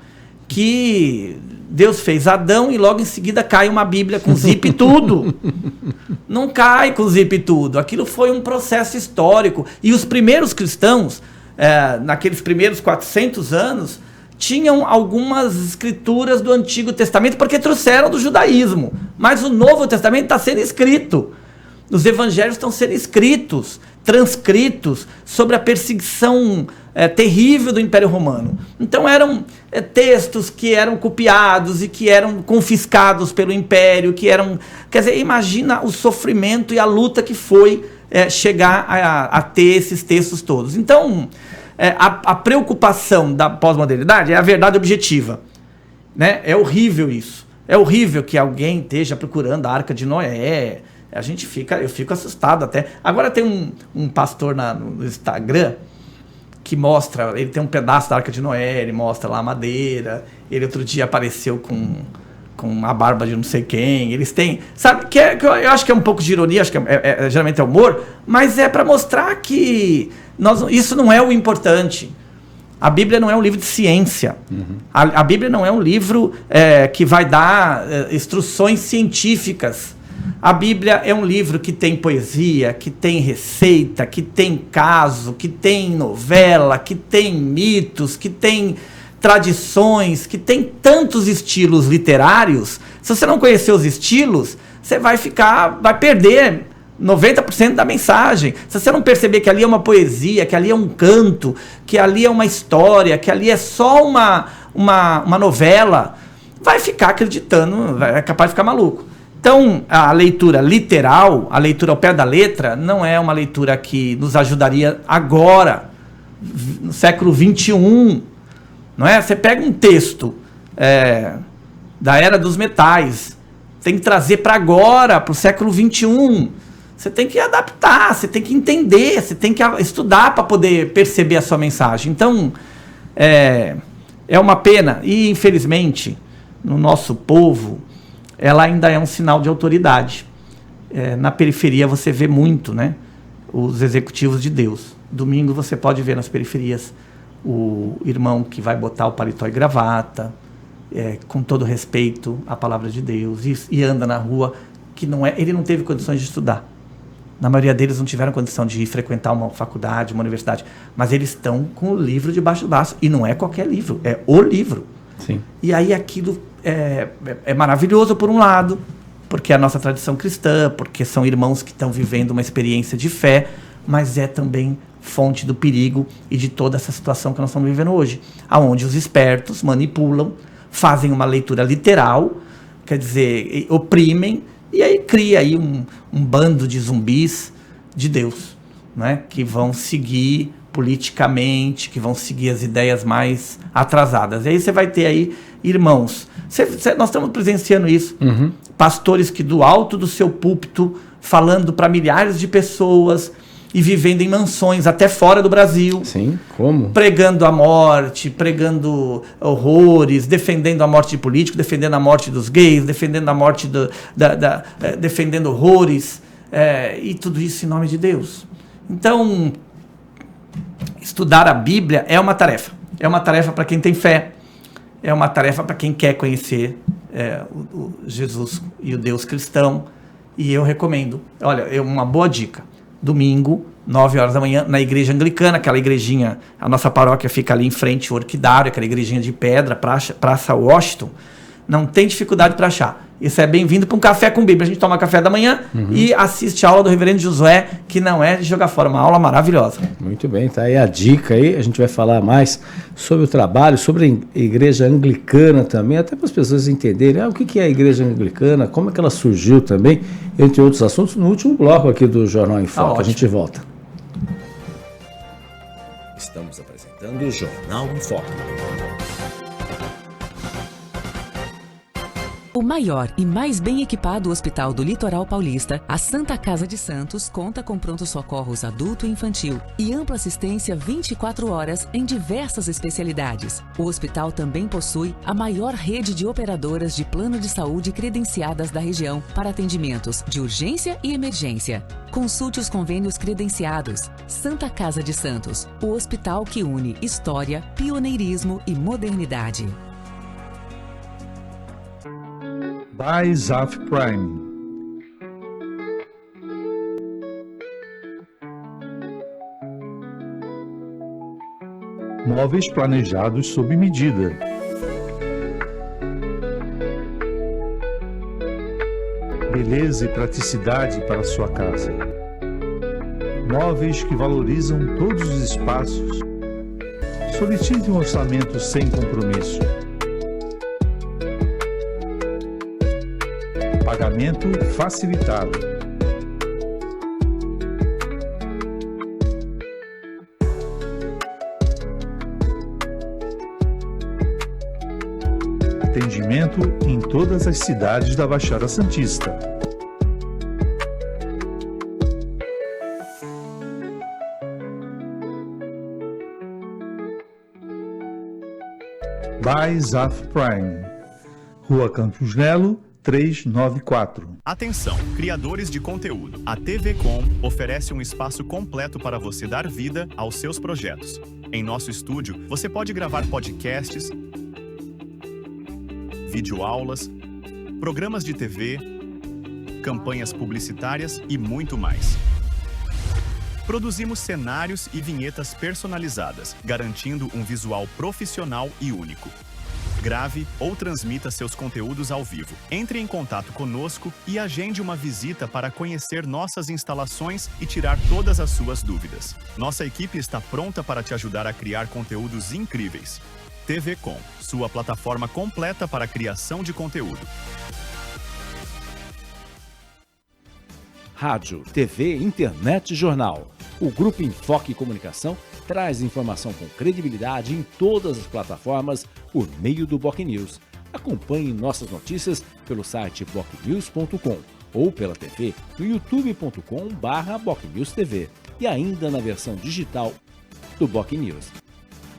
que Deus fez Adão e logo em seguida cai uma Bíblia com zip e tudo. Não cai com zip e tudo. Aquilo foi um processo histórico. E os primeiros cristãos, naqueles primeiros 400 anos, tinham algumas escrituras do Antigo Testamento porque trouxeram do judaísmo. Mas o Novo Testamento está sendo escrito. Os evangelhos estão sendo escritos, transcritos sobre a perseguição terrível do Império Romano. Então eram textos que eram copiados e que eram confiscados pelo Império, quer dizer, imagina o sofrimento e a luta que foi chegar a ter esses textos todos. Então, a preocupação da pós-modernidade é a verdade objetiva, né? É horrível isso. É horrível que alguém esteja procurando a Arca de Noé. Eu fico assustado até. Agora tem um pastor no Instagram que mostra, ele tem um pedaço da Arca de Noé, ele mostra lá a madeira, ele outro dia apareceu com a barba de não sei quem, eles têm, sabe, que eu acho que é um pouco de ironia, acho que geralmente é humor, mas é para mostrar que isso não é o importante. A Bíblia não é um livro de ciência. A Bíblia não é um livro que vai dar instruções científicas. A Bíblia é um livro que tem poesia, que tem receita, que tem caso, que tem novela, que tem mitos, que tem tradições, que tem tantos estilos literários. Se você não conhecer os estilos, você vai perder 90% da mensagem. Se você não perceber que ali é uma poesia, que ali é um canto, que ali é uma história, que ali é só uma novela, vai ficar acreditando, é capaz de ficar maluco. Então, a leitura literal, a leitura ao pé da letra, não é uma leitura que nos ajudaria agora, no século XXI. Não é? Você pega um texto da era dos metais. Tem que trazer para agora, para o século XXI. Você tem que adaptar, você tem que entender, você tem que estudar para poder perceber a sua mensagem. Então, é uma pena. E, infelizmente, no nosso povo, ela ainda é um sinal de autoridade. Na periferia você vê muito, né, os executivos de Deus. Domingo você pode ver nas periferias o irmão que vai botar o paletó e gravata, com todo respeito à palavra de Deus, e anda na rua, que ele não teve condições de estudar. Na maioria deles não tiveram condição de frequentar uma faculdade, uma universidade, mas eles estão com o livro debaixo do braço, e não é qualquer livro, é o livro. Sim. E aí aquilo é maravilhoso por um lado, porque é a nossa tradição cristã, porque são irmãos que estão vivendo uma experiência de fé, mas é também fonte do perigo e de toda essa situação que nós estamos vivendo hoje, aonde os espertos manipulam, fazem uma leitura literal, quer dizer, oprimem, e aí cria aí um bando de zumbis de Deus, né, que vão seguir politicamente, que vão seguir as ideias mais atrasadas. E aí você vai ter aí irmãos. Nós estamos presenciando isso. Uhum. Pastores que do alto do seu púlpito, falando para milhares de pessoas e vivendo em mansões até fora do Brasil. Sim, como? Pregando a morte, pregando horrores, defendendo a morte de político, defendendo a morte dos gays, defendendo a morte defendendo horrores, e tudo isso em nome de Deus. Então, estudar a Bíblia é uma tarefa. É uma tarefa para quem tem fé. É uma tarefa para quem quer conhecer o Jesus e o Deus cristão. E eu recomendo. Olha, uma boa dica. Domingo, 9 horas da manhã, na igreja anglicana, aquela igrejinha, a nossa paróquia fica ali em frente ao Orquidário, aquela igrejinha de pedra, Praça Washington. Não tem dificuldade para achar. Isso é bem-vindo para um café com Bíblia. A gente toma café da manhã e assiste a aula do reverendo Josué, que não é de jogar fora, uma aula maravilhosa. Muito bem, tá aí a dica aí. A gente vai falar mais sobre o trabalho, sobre a igreja anglicana também, até para as pessoas entenderem o que é a igreja anglicana, como é que ela surgiu também, entre outros assuntos, no último bloco aqui do Jornal em Foco. A gente volta. Estamos apresentando o Jornal em Foco. O maior e mais bem equipado hospital do Litoral Paulista, a Santa Casa de Santos, conta com pronto-socorros adulto e infantil e ampla assistência 24 horas em diversas especialidades. O hospital também possui a maior rede de operadoras de plano de saúde credenciadas da região para atendimentos de urgência e emergência. Consulte os convênios credenciados. Santa Casa de Santos, o hospital que une história, pioneirismo e modernidade. By Zaf Prime. Móveis planejados sob medida. Beleza e praticidade para sua casa. Móveis que valorizam todos os espaços. Solicite um orçamento sem compromisso. Pagamento facilitado. Atendimento em todas as cidades da Baixada Santista. By Zaf Prime. Rua Campos Nelo, 394. Atenção, criadores de conteúdo. A TV Com oferece um espaço completo para você dar vida aos seus projetos. Em nosso estúdio, você pode gravar podcasts, videoaulas, programas de TV, campanhas publicitárias e muito mais. Produzimos cenários e vinhetas personalizadas, garantindo um visual profissional e único. Grave ou transmita seus conteúdos ao vivo. Entre em contato conosco e agende uma visita para conhecer nossas instalações e tirar todas as suas dúvidas. Nossa equipe está pronta para te ajudar a criar conteúdos incríveis. TV Com, sua plataforma completa para a criação de conteúdo. Rádio, TV, internet e jornal. O Grupo Enfoque Comunicação traz informação com credibilidade em todas as plataformas por meio do BocNews. Acompanhe nossas notícias pelo site bocnews.com ou pela TV no youtube.com/BocNewsTV e ainda na versão digital do BocNews.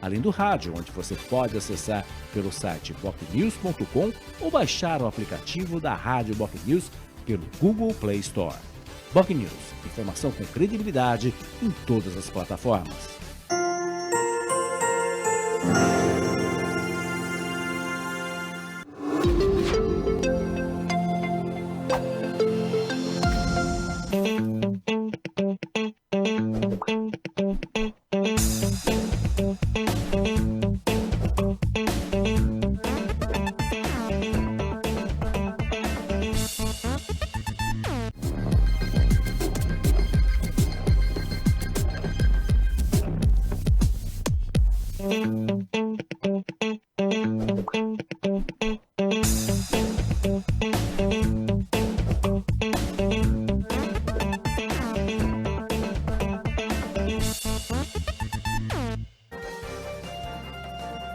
Além do rádio, onde você pode acessar pelo site bocnews.com ou baixar o aplicativo da Rádio BocNews pelo Google Play Store. BocNews, informação com credibilidade em todas as plataformas.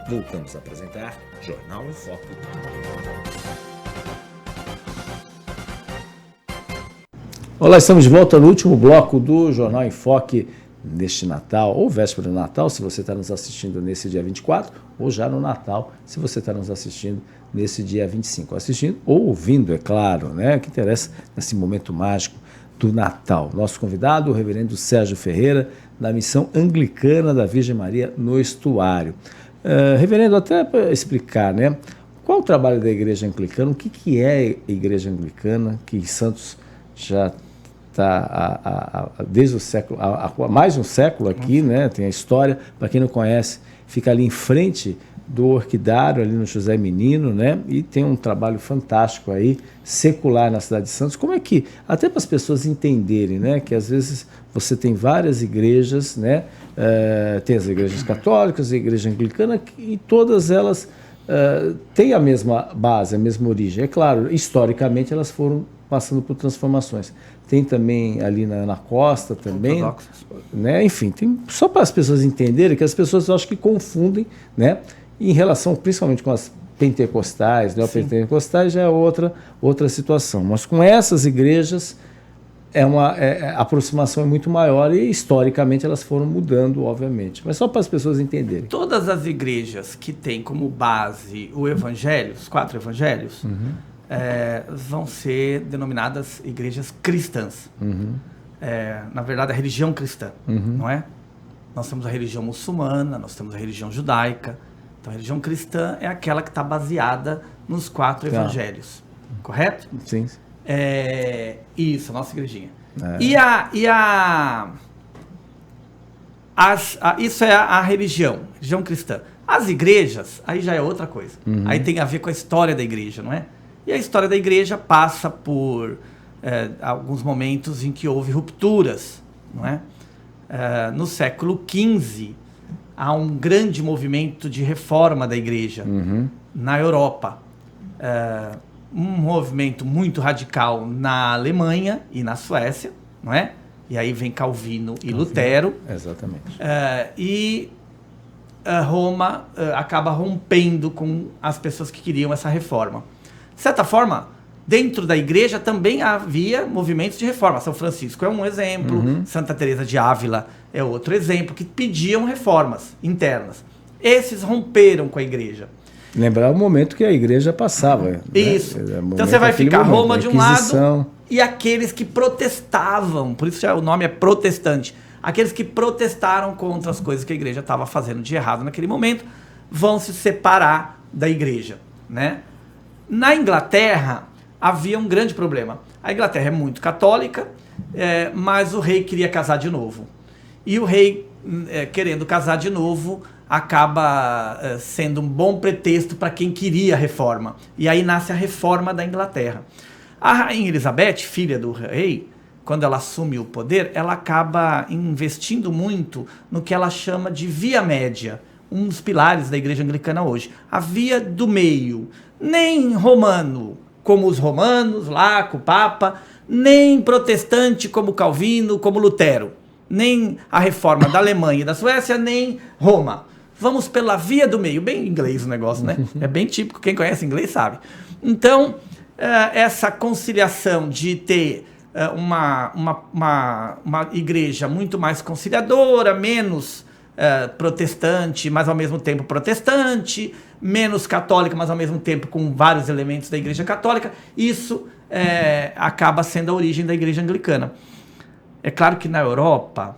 Voltamos a apresentar Jornal em Foque. Olá, estamos de volta no último bloco do Jornal em Foque neste Natal, ou véspera do Natal, se você está nos assistindo nesse dia 24, ou já no Natal, se você está nos assistindo nesse dia 25. Assistindo ou ouvindo, é claro, né? O que interessa nesse momento mágico do Natal. Nosso convidado, o reverendo Sérgio Ferreira, da Missão Anglicana da Virgem Maria no Estuário. Reverendo, até para explicar, né? Qual o trabalho da Igreja Anglicana? O que é a Igreja Anglicana, que em Santos já está desde o século, há mais um século aqui, né? Tem a história, para quem não conhece, fica ali em frente do Orquidário, ali no José Menino, né? E tem um trabalho fantástico aí, secular na cidade de Santos. Como é que, até para as pessoas entenderem, né? Que às vezes você tem várias igrejas, né? Tem as igrejas católicas, a igreja anglicana, e todas elas têm a mesma base, a mesma origem. É claro, historicamente elas foram passando por transformações. Tem também ali na costa também, né? Enfim, tem, só para as pessoas entenderem, que as pessoas eu acho que confundem, né? Em relação principalmente com as pentecostais, né? O pentecostais já é outra situação, mas com essas igrejas a aproximação é muito maior e historicamente elas foram mudando, obviamente, mas só para as pessoas entenderem. Todas as igrejas que têm como base o evangelho, os 4 evangelhos, vão ser denominadas igrejas cristãs. Na verdade, a religião cristã, não é? Nós temos a religião muçulmana, nós temos a religião judaica. Então, a religião cristã é aquela que está baseada nos 4 evangelhos, correto? Sim. Isso, a nossa igrejinha. Isso é a religião cristã. As igrejas, aí já é outra coisa. Aí tem a ver com a história da igreja, não é? E a história da igreja passa por alguns momentos em que houve rupturas, não é? No século XV, há um grande movimento de reforma da igreja na Europa. Um movimento muito radical na Alemanha e na Suécia, não é? E aí vem Calvino e Lutero. Exatamente. Roma acaba rompendo com as pessoas que queriam essa reforma. De certa forma, dentro da igreja também havia movimentos de reforma. São Francisco é um exemplo, Santa Teresa de Ávila é outro exemplo, que pediam reformas internas. Esses romperam com a igreja. Lembrar o momento que a igreja passava. Isso. Né? Então você vai ficar Roma de um lado e aqueles que protestavam, por isso o nome é protestante, aqueles que protestaram contra as coisas que a igreja estava fazendo de errado naquele momento, vão se separar da igreja, né? Na Inglaterra, havia um grande problema. A Inglaterra é muito católica, mas o rei queria casar de novo. E o rei, querendo casar de novo, acaba sendo um bom pretexto para quem queria a reforma. E aí nasce a reforma da Inglaterra. A rainha Elizabeth, filha do rei, quando ela assume o poder, ela acaba investindo muito no que ela chama de via média, um dos pilares da igreja anglicana hoje. A via do meio, nem romano, como os romanos, lá com o Papa, nem protestante como Calvino, como Lutero. nem a reforma da Alemanha e da Suécia, nem Roma. Vamos pela via do meio. Bem inglês o negócio, né? É bem típico, quem conhece inglês sabe. Então, essa conciliação de ter uma igreja muito mais conciliadora, menos protestante, mas ao mesmo tempo protestante, menos católica, mas ao mesmo tempo com vários elementos da igreja católica, isso acaba sendo a origem da igreja anglicana. É claro que na Europa,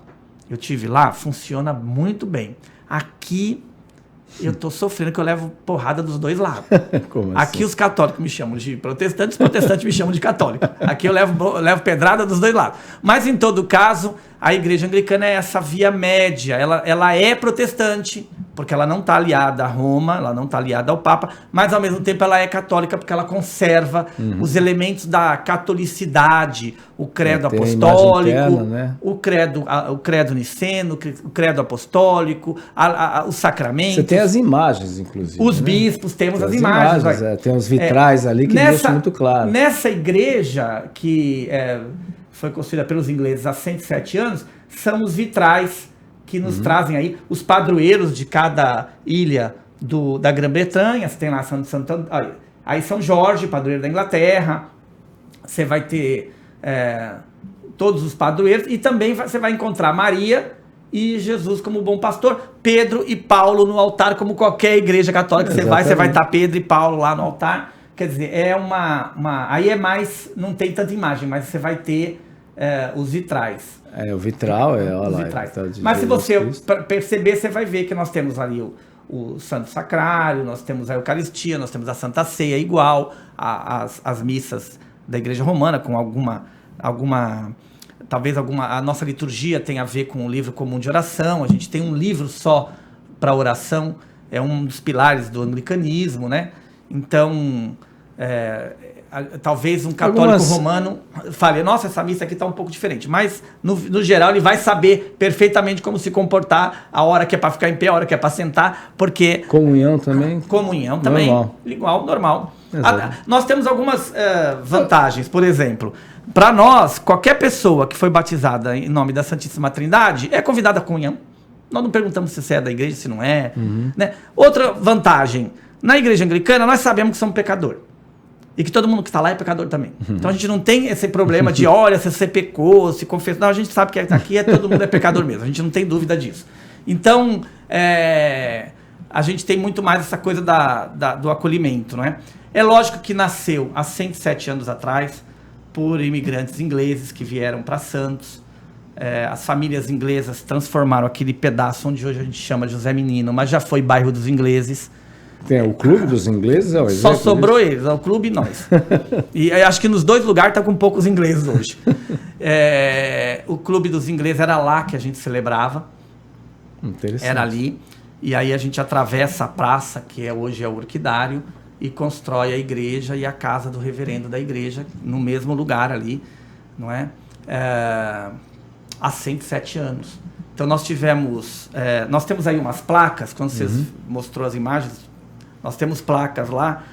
eu tive lá, funciona muito bem. Aqui eu tô sofrendo que eu levo porrada dos dois lados. Como Aqui assim? os católicos me chamam de protestante, os protestantes me chamam de católico. Aqui eu levo pedrada dos dois lados. Mas em todo caso, a igreja anglicana é essa via média. Ela é protestante, porque ela não está aliada a Roma, ela não está aliada ao Papa, mas ao mesmo tempo ela é católica porque ela conserva os elementos da catolicidade, o credo apostólico, interna, né? o credo niceno, o credo apostólico, os sacramentos. Você tem as imagens, inclusive. Os né? bispos, temos Tem as imagens. tem os vitrais ali que deixam muito claro. Nessa igreja, que foi construída pelos ingleses há 107 anos, são os vitrais que nos trazem aí os padroeiros de cada ilha da Grã-Bretanha. Você tem lá aí São Jorge, padroeiro da Inglaterra. Você vai ter todos os padroeiros, e também você vai encontrar Maria e Jesus como bom pastor, Pedro e Paulo no altar, como qualquer igreja católica. Você vai estar Pedro e Paulo lá no altar. Quer dizer, aí é mais, não tem tanta imagem, mas você vai ter os vitrais. O vitral, olha lá. Mas se você perceber, você vai ver que nós temos ali o Santo Sacrário, nós temos a Eucaristia, nós temos a Santa Ceia igual, as missas da Igreja Romana, com talvez a nossa liturgia tenha a ver com o livro comum de oração. A gente tem um livro só para oração, é um dos pilares do anglicanismo, né? Então, talvez um católico romano fale, nossa, essa missa aqui está um pouco diferente, mas no geral ele vai saber perfeitamente como se comportar, a hora que é para ficar em pé, a hora que é para sentar, porque... Comunhão também? Comunhão também, normal. Igual, normal. Nós temos algumas vantagens, por exemplo, para nós, qualquer pessoa que foi batizada em nome da Santíssima Trindade é convidada à comunhão. Nós não perguntamos se você é da igreja, se não é. Né? Outra vantagem, na igreja anglicana nós sabemos que somos pecador. E que todo mundo que está lá é pecador também. Então a gente não tem esse problema de, olha, se você pecou, se confessou. Não, a gente sabe que aqui todo mundo é pecador mesmo. A gente não tem dúvida disso. Então, a gente tem muito mais essa coisa do acolhimento, não é? É lógico que nasceu há 107 anos atrás por imigrantes ingleses que vieram para Santos. As famílias inglesas transformaram aquele pedaço onde hoje a gente chama José Menino, mas já foi bairro dos ingleses. Tem o clube dos ingleses? Só sobrou eles, o clube e nós. E acho que nos dois lugares está com poucos ingleses hoje. O clube dos ingleses era lá que a gente celebrava. Interessante. Era ali. E aí a gente atravessa a praça, que hoje é o Orquidário, e constrói a igreja e a casa do reverendo da igreja, no mesmo lugar ali, não é? Há 107 anos. Então nós temos aí umas placas, quando você mostrou as imagens, nós temos placas lá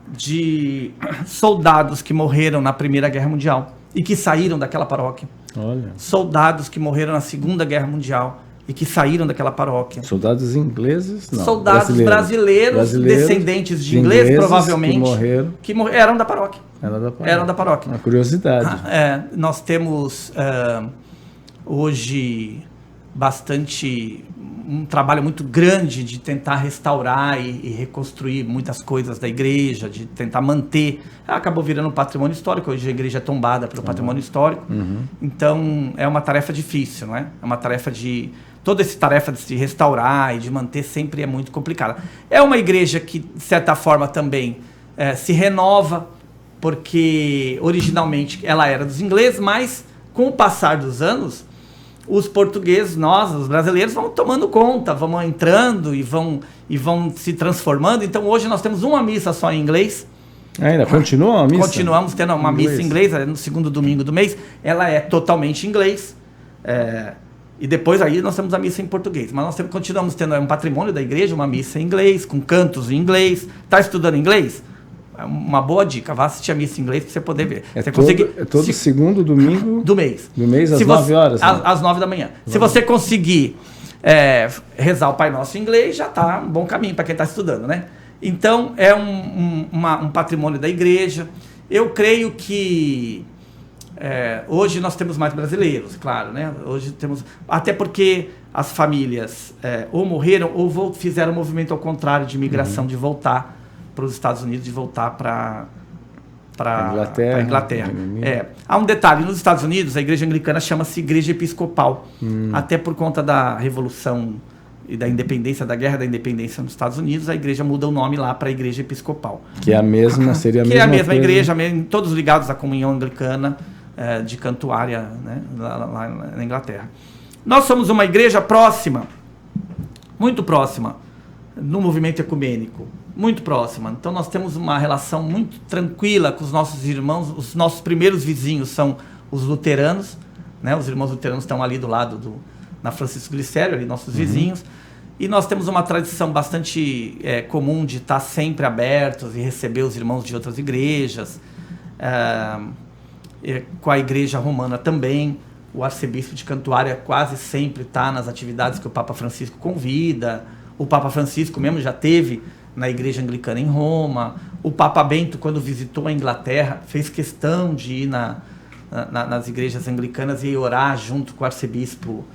de soldados que morreram na Primeira Guerra Mundial e que saíram daquela paróquia. Olha. Soldados que morreram na Segunda Guerra Mundial e que saíram daquela paróquia. Soldados ingleses? Não. Soldados brasileiros, descendentes de ingleses, provavelmente, que eram da paróquia. Eram da paróquia. Uma curiosidade. Nós temos hoje um trabalho muito grande de tentar restaurar e reconstruir muitas coisas da igreja, de tentar manter. Acabou virando um patrimônio histórico, hoje a igreja é tombada pelo patrimônio histórico. Então é uma tarefa difícil, não é? É uma tarefa toda essa tarefa de se restaurar e de manter sempre é muito complicada. É uma igreja que, de certa forma, também se renova, porque originalmente ela era dos ingleses, mas com o passar dos anos, os portugueses, os brasileiros, vão tomando conta, vão entrando e vão se transformando. Então hoje nós temos uma missa só em inglês. Ainda continua a missa? Continuamos tendo uma missa em inglês, no segundo domingo do mês. Ela é totalmente em inglês. E depois aí nós temos a missa em português. Mas nós continuamos tendo um patrimônio da igreja, uma missa em inglês, com cantos em inglês. Está estudando inglês? uma boa dica. Vá assistir a missa em inglês para você poder ver. Todo segundo domingo do mês. Do mês, às 9 horas? Né? Às 9 da manhã. Se você conseguir rezar o Pai Nosso em inglês, já está um bom caminho para quem está estudando, né? Então, é um patrimônio da igreja. Eu creio que hoje nós temos mais brasileiros, claro, né? Hoje temos, até porque as famílias ou morreram ou fizeram um movimento ao contrário de imigração, de voltar para os Estados Unidos, de voltar para a Inglaterra. Há um detalhe, nos Estados Unidos a igreja anglicana chama-se igreja episcopal, até por conta da revolução e da independência, da guerra da independência nos Estados Unidos, a igreja muda o nome lá para a igreja episcopal. Que é a mesma, seria a mesma. Que é a mesma coisa. Igreja, todos ligados à comunhão anglicana de Cantuária, né, lá na Inglaterra. Nós somos uma igreja próxima, muito próxima, no movimento ecumênico, muito próxima. Então nós temos uma relação muito tranquila com os nossos irmãos. Os nossos primeiros vizinhos são os luteranos, né? Os irmãos luteranos estão ali do lado na Francisco Glicério, ali nossos vizinhos. E nós temos uma tradição bastante comum de estar sempre abertos e receber os irmãos de outras igrejas. Com a igreja romana também. O arcebispo de Cantuária quase sempre está nas atividades que o Papa Francisco convida. O Papa Francisco mesmo já esteve na igreja anglicana em Roma. O Papa Bento, quando visitou a Inglaterra, fez questão de ir nas igrejas anglicanas e orar junto com o arcebispo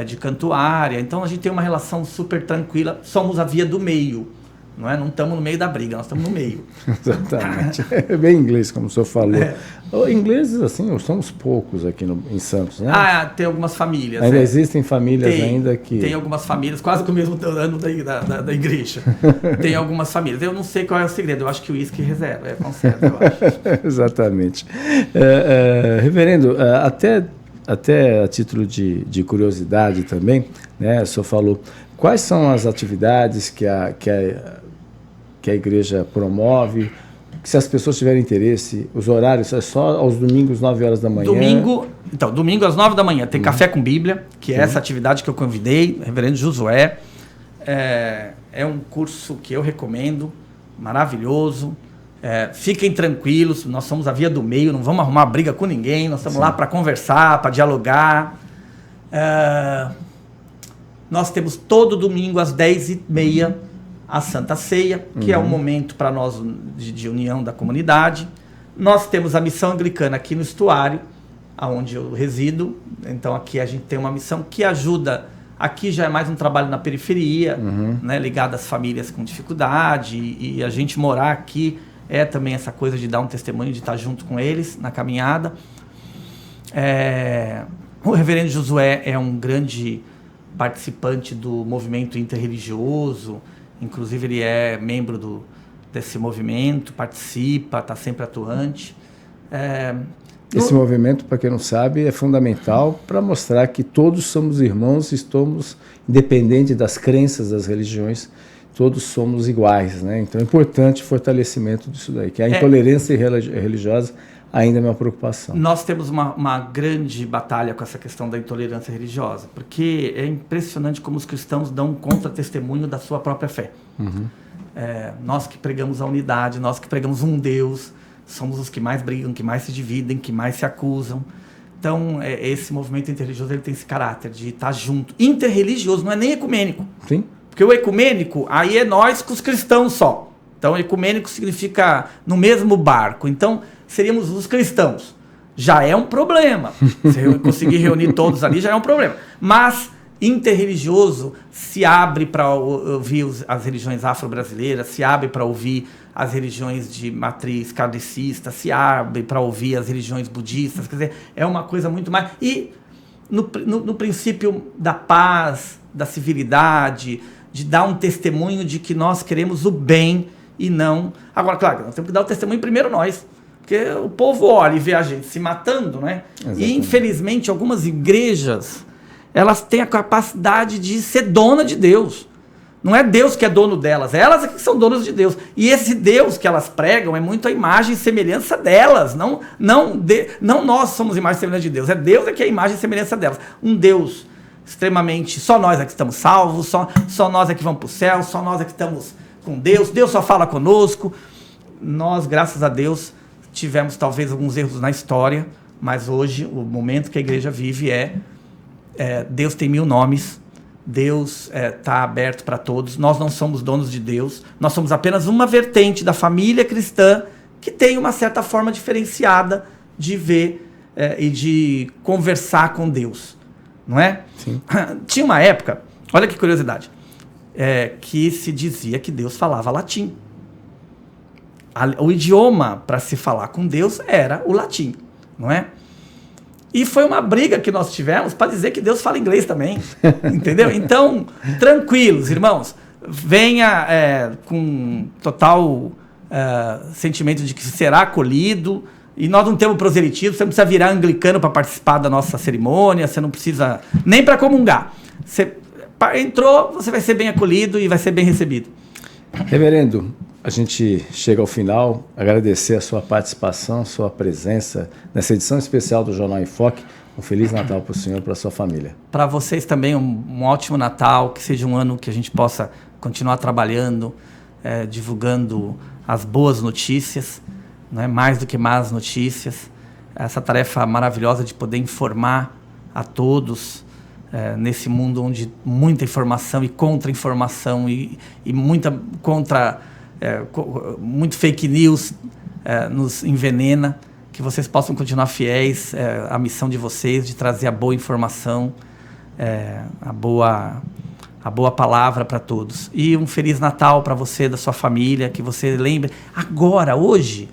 de Cantuária. Então a gente tem uma relação super tranquila. Somos a via do meio. Não estamos no meio da briga, nós estamos no meio. Exatamente. É bem inglês, como o senhor falou. Ingleses, assim, somos poucos aqui em Santos, né? Tem algumas famílias. Ainda existem famílias ainda que... Tem algumas famílias, quase com o mesmo ano da igreja. Tem algumas famílias. Eu não sei qual é o segredo, eu acho que o uísque reserva, conserva, eu acho. Exatamente. Reverendo, até a título de curiosidade também, né, o senhor falou, quais são as atividades que a igreja promove, que se as pessoas tiverem interesse, os horários é só aos domingos, 9 horas da manhã? Domingo às 9 da manhã, tem Café com Bíblia, que é essa atividade que eu convidei, reverendo Josué. É um curso que eu recomendo, maravilhoso. Fiquem tranquilos, nós somos a via do meio, não vamos arrumar briga com ninguém, nós estamos lá para conversar, para dialogar. Nós temos todo domingo às 10h30 a Santa Ceia, que é um momento para nós de união da comunidade. Nós temos a missão anglicana aqui no Estuário, onde eu resido. Então aqui a gente tem uma missão que ajuda, aqui já é mais um trabalho na periferia, né, ligado às famílias com dificuldade, e a gente morar aqui é também essa coisa de dar um testemunho, de estar junto com eles na caminhada. O reverendo Josué é um grande participante do movimento interreligioso, inclusive ele é membro desse movimento, participa, está sempre atuante. Esse movimento, para quem não sabe, é fundamental para mostrar que todos somos irmãos, estamos, independente das crenças, das religiões, todos somos iguais, né? Então é importante o fortalecimento disso daí, que a intolerância religiosa ainda é uma preocupação. Nós temos uma grande batalha com essa questão da intolerância religiosa, porque é impressionante como os cristãos dão um contra-testemunho da sua própria fé. Nós que pregamos a unidade, nós que pregamos um Deus, somos os que mais brigam, que mais se dividem, que mais se acusam. Então, esse movimento interreligioso ele tem esse caráter de estar junto. Interreligioso, não é nem ecumênico. Sim. Porque o ecumênico, aí é nós com os cristãos só. Então, ecumênico significa no mesmo barco. Então, seríamos os cristãos. Já é um problema. Se eu conseguir reunir todos ali, já é um problema. Mas interreligioso se abre para ouvir as religiões afro-brasileiras, se abre para ouvir as religiões de matriz kardecista, se abre para ouvir as religiões budistas. Quer dizer, é uma coisa muito mais... E no princípio da paz, da civilidade, de dar um testemunho de que nós queremos o bem e não... Agora, claro, nós temos que dar o testemunho primeiro nós. Porque o povo olha e vê a gente se matando, né? Exatamente. E, infelizmente, algumas igrejas, elas têm a capacidade de ser dona de Deus. Não é Deus que é dono delas, elas é que são donas de Deus. E esse Deus que elas pregam é muito a imagem e semelhança delas. Não nós somos imagem e semelhança de Deus, é Deus que é a imagem e semelhança delas. Um Deus extremamente... Só nós é que estamos salvos, só nós é que vamos para o céu, só nós é que estamos com Deus. Deus só fala conosco. nós, graças a Deus, tivemos talvez alguns erros na história, mas hoje o momento que a igreja vive Deus tem 1000 nomes, Deus está aberto para todos, nós não somos donos de Deus, nós somos apenas uma vertente da família cristã que tem uma certa forma diferenciada de ver e de conversar com Deus, não é? Sim. Tinha uma época, olha que curiosidade, que se dizia que Deus falava latim. O idioma para se falar com Deus era o latim, não é? E foi uma briga que nós tivemos para dizer que Deus fala inglês também, entendeu? Então, tranquilos, irmãos, venha com total sentimento de que será acolhido, e nós não temos proselitismo, você não precisa virar anglicano para participar da nossa cerimônia, você não precisa nem para comungar. Você entrou, você vai ser bem acolhido e vai ser bem recebido. Reverendo, a gente chega ao final, agradecer a sua participação, sua presença nessa edição especial do Jornal em Foque. Um Feliz Natal para o senhor e para a sua família. Para vocês também um ótimo Natal, que seja um ano que a gente possa continuar trabalhando, divulgando as boas notícias, né? Mais do que más notícias. Essa tarefa maravilhosa de poder informar a todos nesse mundo onde muita informação e contra-informação e muita muito fake news nos envenena, que vocês possam continuar fiéis à missão de vocês, de trazer a boa informação, a boa palavra para todos. E um Feliz Natal para você, da sua família, que você lembre, agora, hoje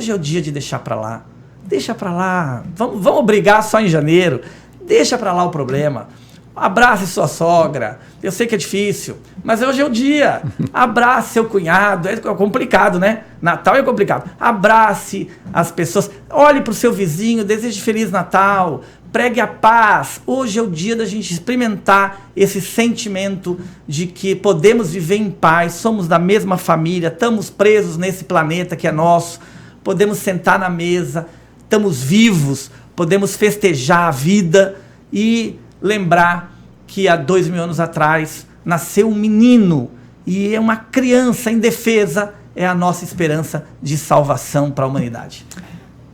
é o dia de deixar para lá. Deixa para lá, vamos brigar só em janeiro, deixa para lá o problema. Abrace sua sogra, eu sei que é difícil, mas hoje é o dia. Abrace seu cunhado, é complicado, né? Natal é complicado. Abrace as pessoas, olhe para o seu vizinho, deseje Feliz Natal, pregue a paz. Hoje é o dia da gente experimentar esse sentimento de que podemos viver em paz, somos da mesma família, estamos presos nesse planeta que é nosso, podemos sentar na mesa, estamos vivos, podemos festejar a vida e lembrar que há 2000 anos atrás nasceu um menino e uma criança indefesa é a nossa esperança de salvação para a humanidade.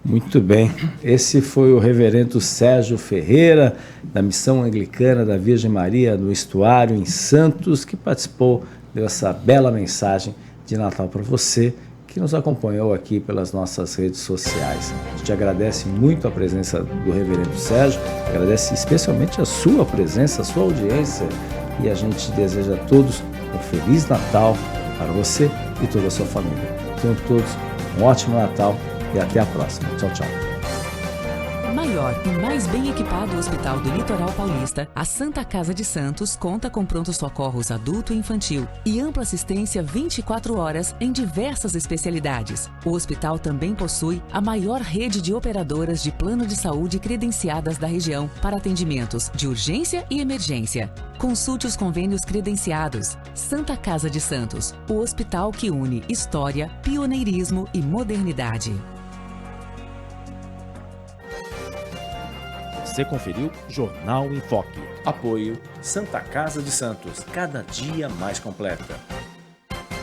Muito bem, esse foi o reverendo Sérgio Ferreira, da Missão Anglicana da Virgem Maria no Estuário, em Santos, que participou dessa bela mensagem de Natal para você, que nos acompanhou aqui pelas nossas redes sociais. A gente agradece muito a presença do reverendo Sérgio, agradece especialmente a sua presença, a sua audiência, e a gente deseja a todos um Feliz Natal para você e toda a sua família. Tenham todos um ótimo Natal e até a próxima. Tchau, tchau. Maior e mais bem equipado Hospital do Litoral Paulista, a Santa Casa de Santos conta com pronto-socorros adulto e infantil e ampla assistência 24 horas em diversas especialidades. O hospital também possui a maior rede de operadoras de plano de saúde credenciadas da região para atendimentos de urgência e emergência. Consulte os convênios credenciados. Santa Casa de Santos, o hospital que une história, pioneirismo e modernidade. Você conferiu Jornal em Foque. Apoio Santa Casa de Santos, cada dia mais completa.